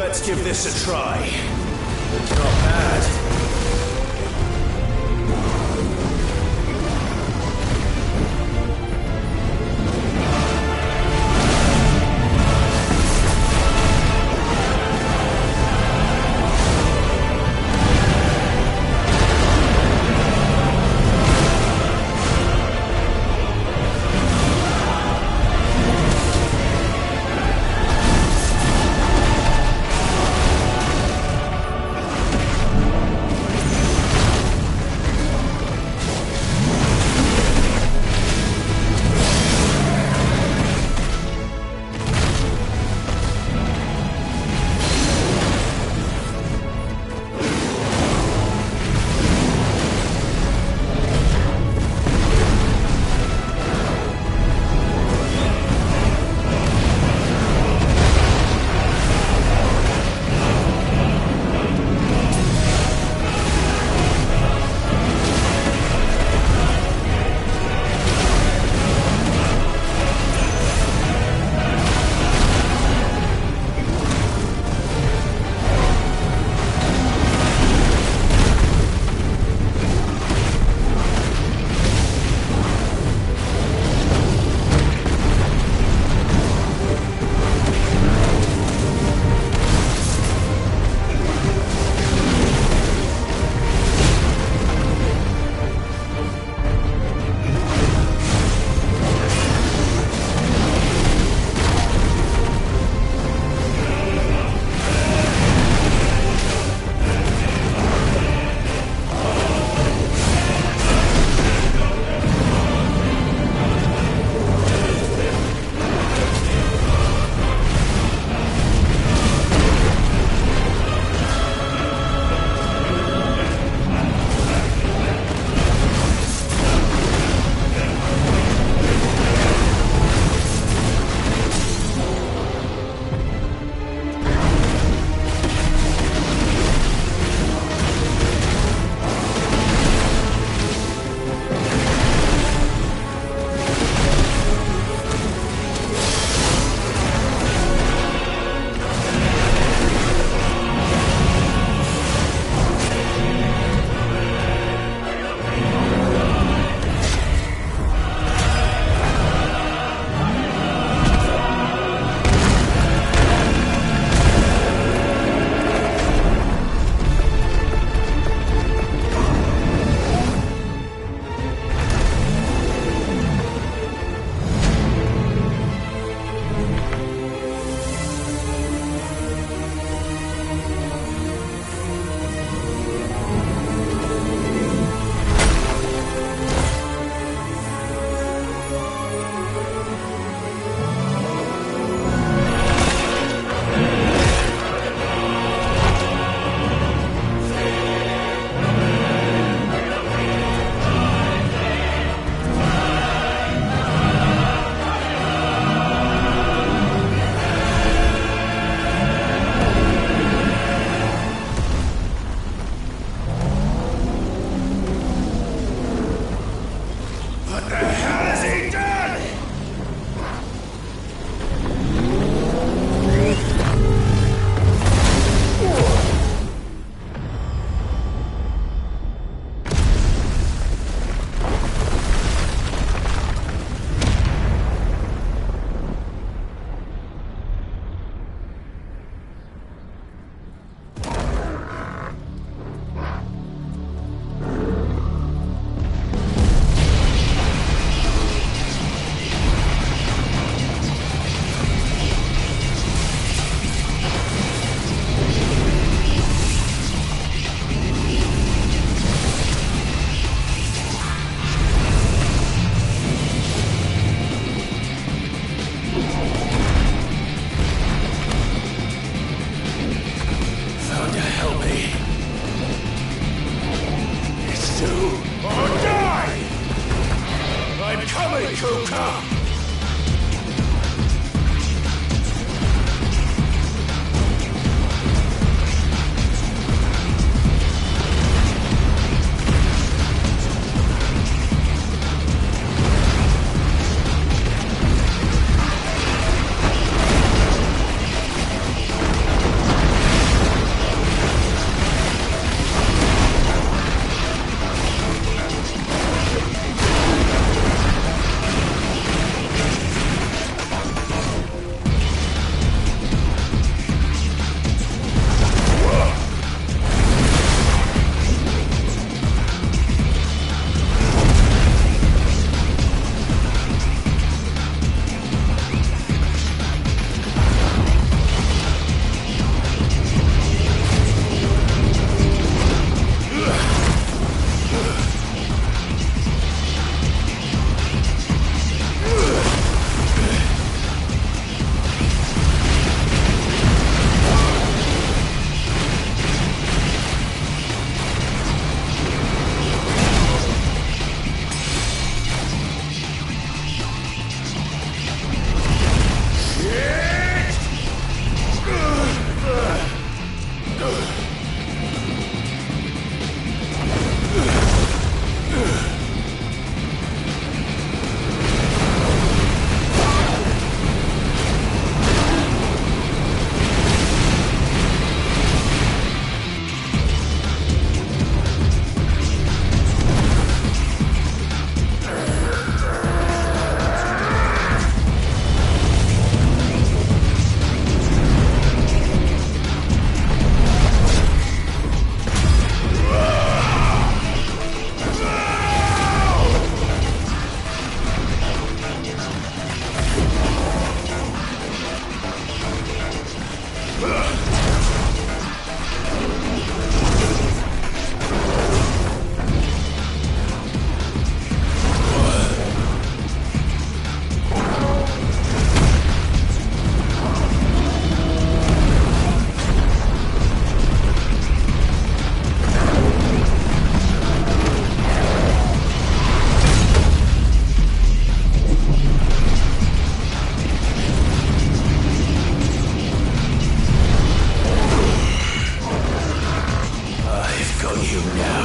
Let's give this a try. Not bad. now.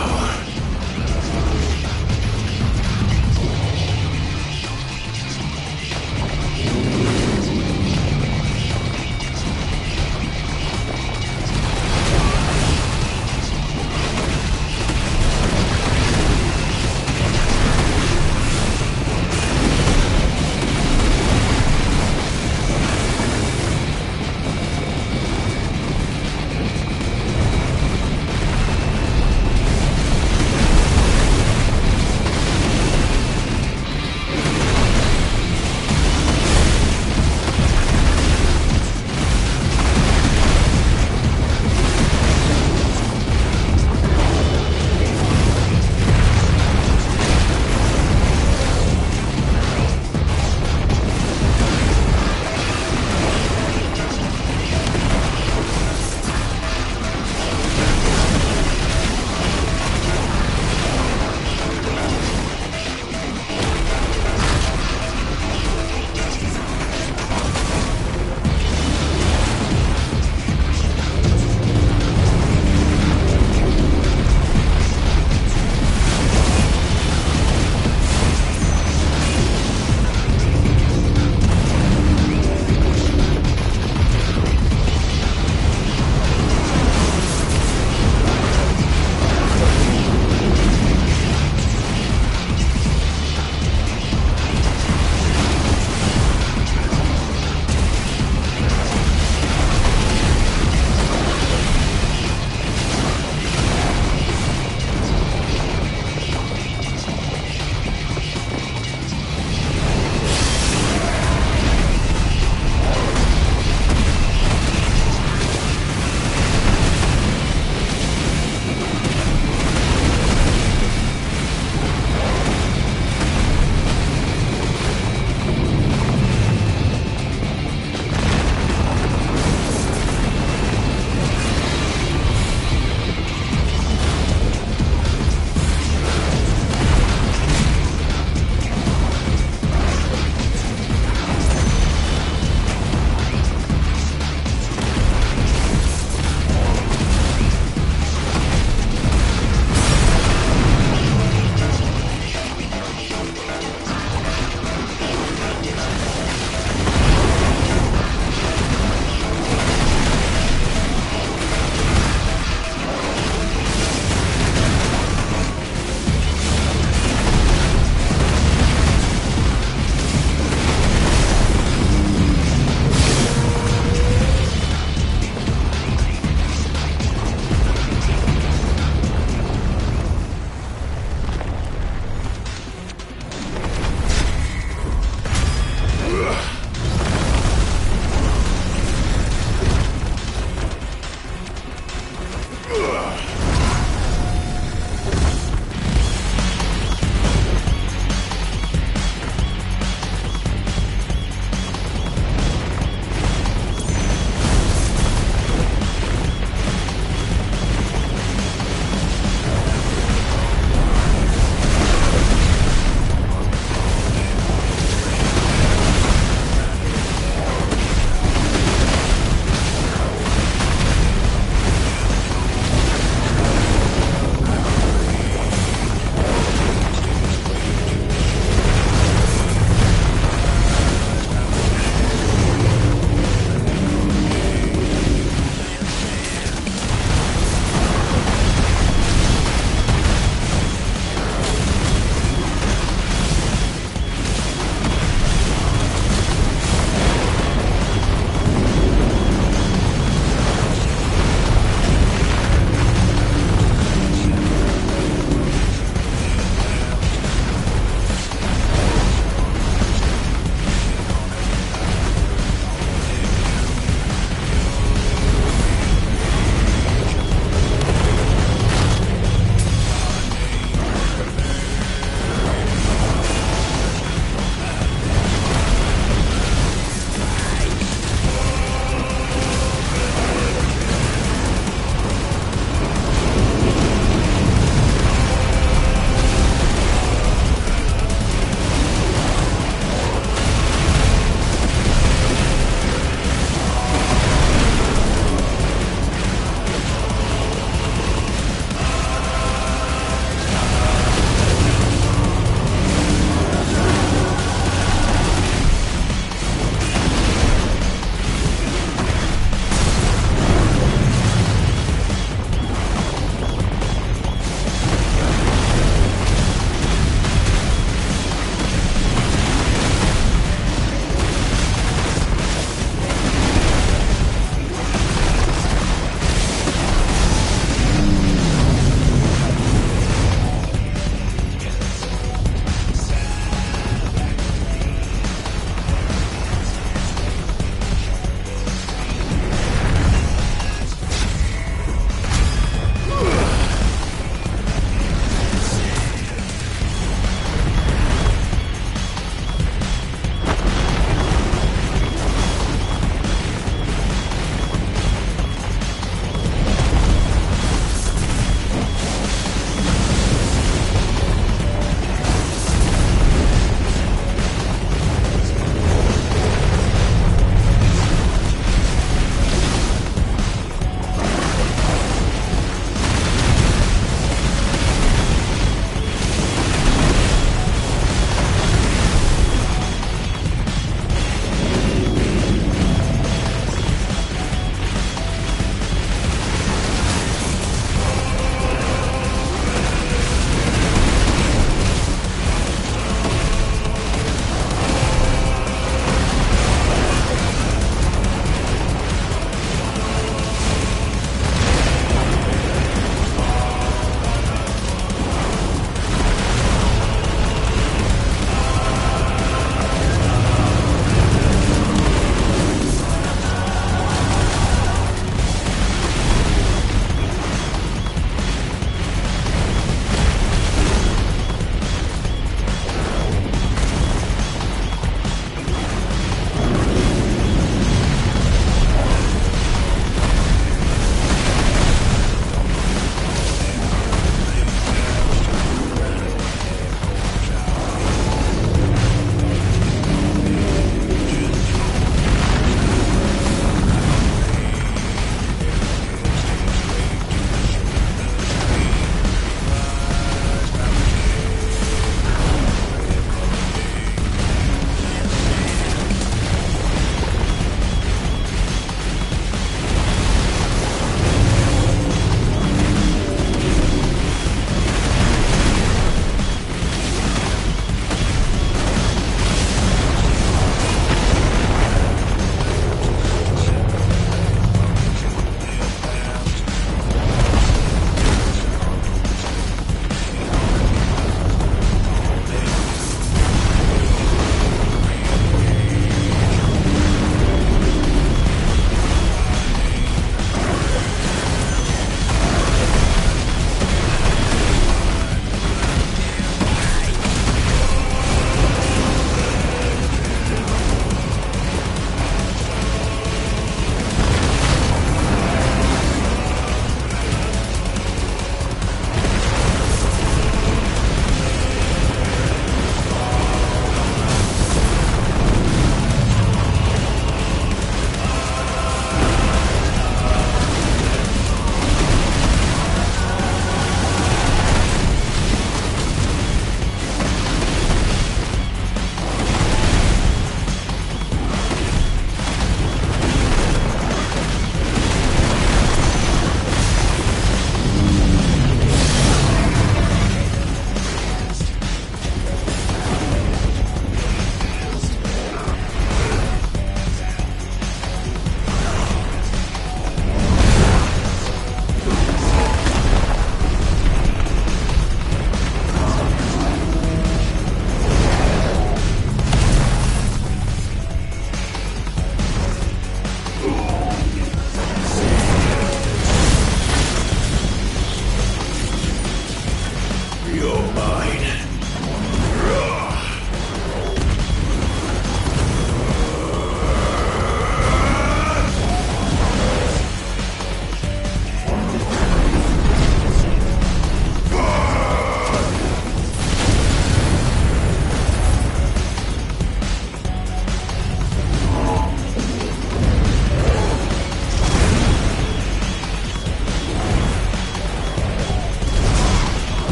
You're mine.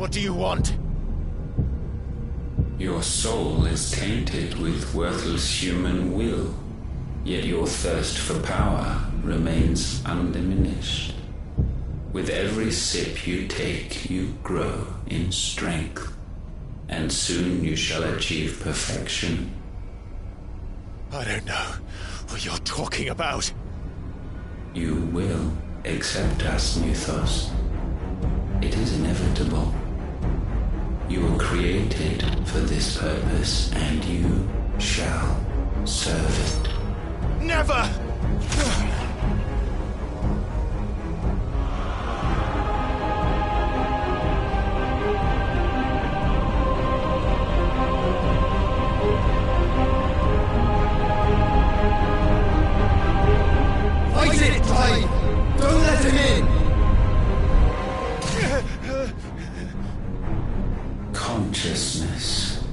What do you want? Your soul is tainted with worthless human will, yet your thirst for power remains undiminished. With every sip you take, you grow in strength, and soon you shall achieve perfection. I don't know what you're talking about. You will accept us, Mythos. It is inevitable. You were created for this purpose, and you shall serve it. Never! Fight it, Tide! Don't let him in! Consciousness.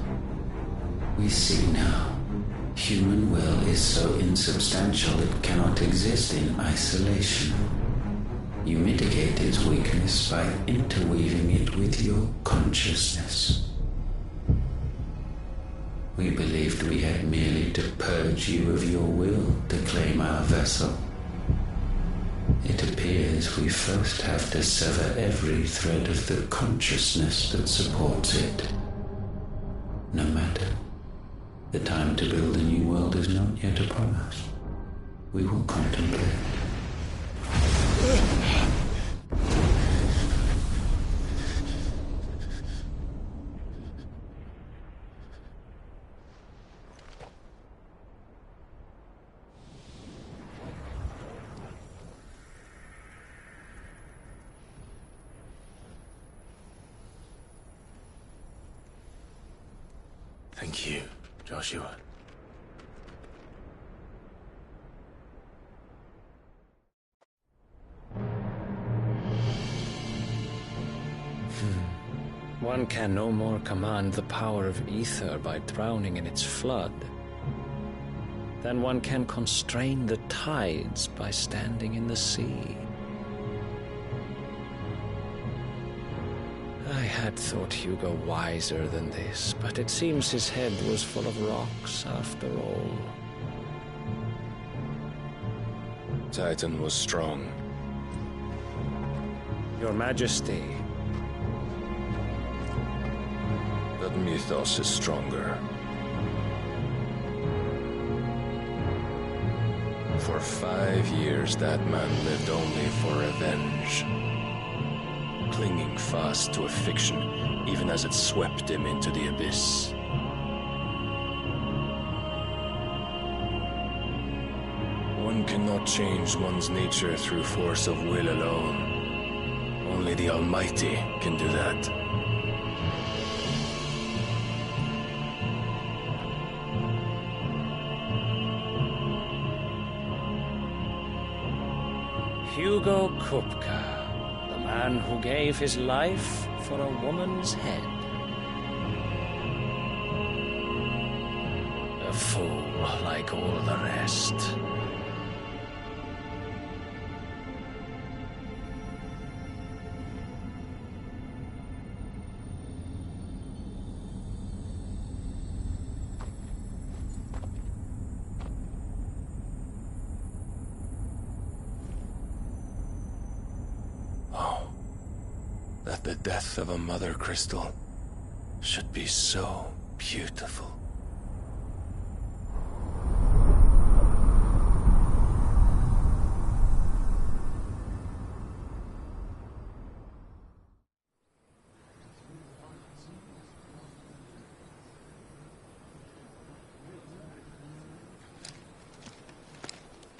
We see now. Human will is so insubstantial it cannot exist in isolation. You mitigate its weakness by interweaving it with your consciousness. We believed we had merely to purge you of your will to claim our vessel. It appears we first have to sever every thread of the consciousness that supports it. No matter. The time to build a new world is not yet upon us. We will contemplate. Thank you, Joshua. One can no more command the power of ether by drowning in its flood than one can constrain the tides by standing in the sea. I had thought Hugo wiser than this, but it seems his head was full of rocks after all. Titan was strong. Your Majesty. But Mythos is stronger. For 5 years, that man lived only for revenge. Clinging fast to a fiction, even as it swept him into the abyss. One cannot change one's nature through force of will alone. Only the Almighty can do that. Hugo Kupka, the man who gave his life for a woman's head. A fool like all the rest. That the death of a mother crystal should be so beautiful.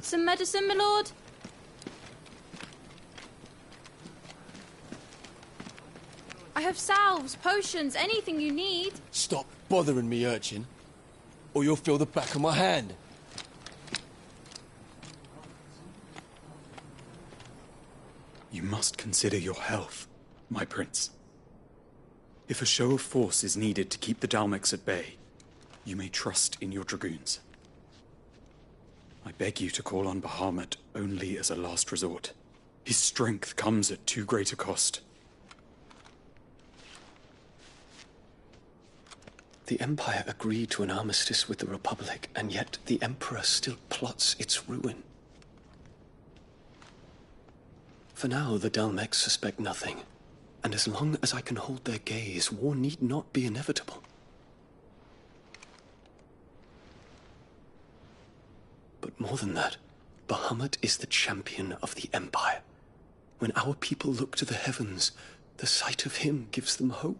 Some medicine, my lord? I have salves, potions, anything you need. Stop bothering me, urchin, or you'll feel the back of my hand. You must consider your health, my prince. If a show of force is needed to keep the Dalmex at bay, you may trust in your dragoons. I beg you to call on Bahamut only as a last resort. His strength comes at too great a cost. The Empire agreed to an armistice with the Republic, and yet the Emperor still plots its ruin. For now, the Dalmex suspect nothing, and as long as I can hold their gaze, war need not be inevitable. But more than that, Bahamut is the champion of the Empire. When our people look to the heavens, the sight of him gives them hope.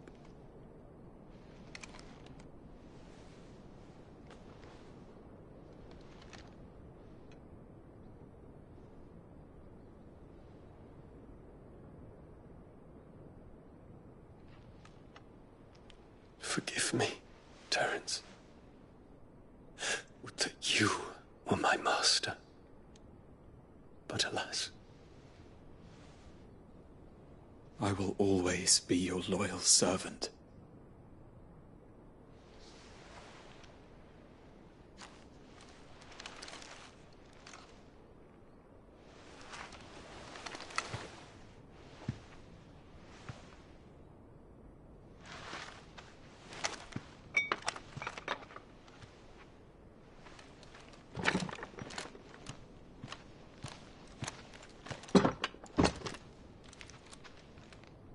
Forgive me, Terence. Would that you were my master. But alas. I will always be your loyal servant.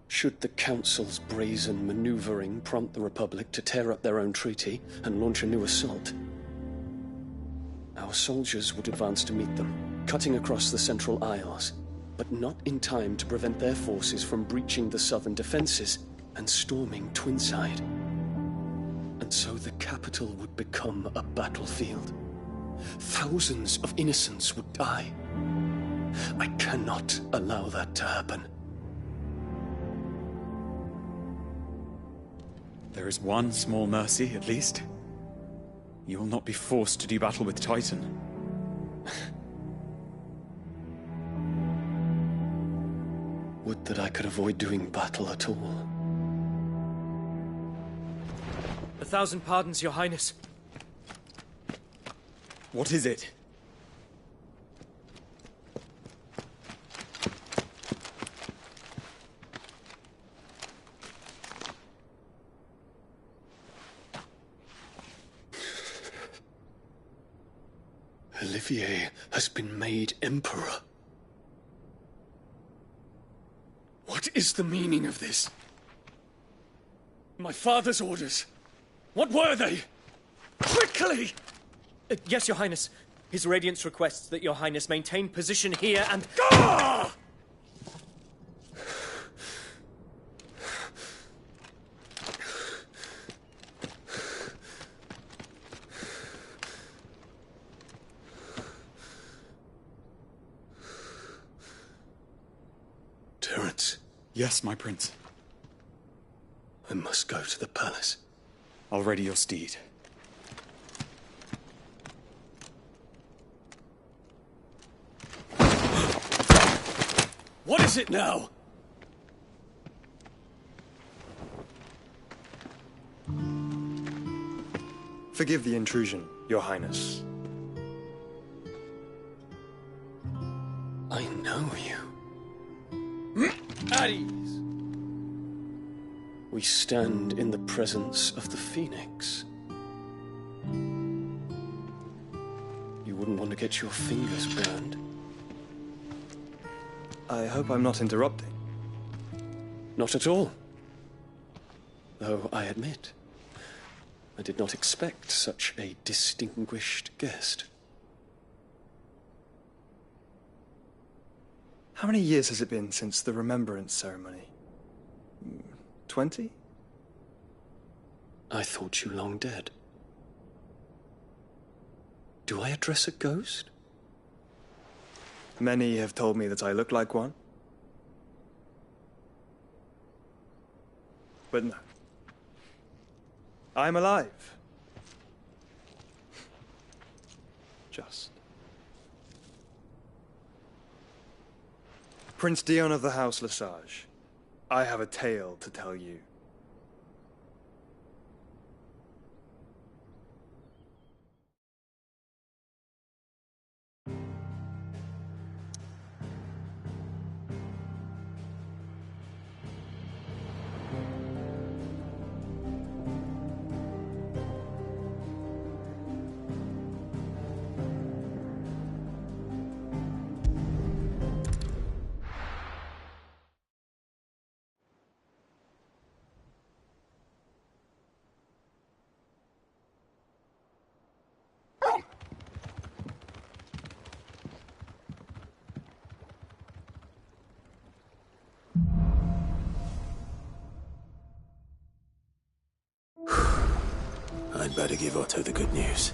Should the Council's brazen maneuvering prompt the Republic to tear up their own treaty and launch a new assault, our soldiers would advance to meet them, cutting across the Central Isles, but not in time to prevent their forces from breaching the southern defenses and storming Twinside. And so the capital would become a battlefield. Thousands of innocents would die. I cannot allow that to happen. There is one small mercy, at least. You will not be forced to do battle with Titan. Would that I could avoid doing battle at all. 1,000 pardons, Your Highness. What is it? Olivier has been made Emperor. What is the meaning of this? My father's orders. What were they? Quickly! Yes, Your Highness. His Radiance requests that Your Highness maintain position here and... Ah! Terence. Yes, my prince. I must go to the palace. I'll ready your steed. What is it now? Forgive the intrusion, Your Highness. I know you. At ease. We stand in the presence of the Phoenix. You wouldn't want to get your fingers burned. I hope I'm not interrupting. Not at all. Though I admit, I did not expect such a distinguished guest. How many years has it been since the Remembrance ceremony? 20? I thought you long dead. Do I address a ghost? Many have told me that I look like one. But no. I'm alive. Just. Prince Dion of the House Lesage, I have a tale to tell you. I'd better give Otto the good news.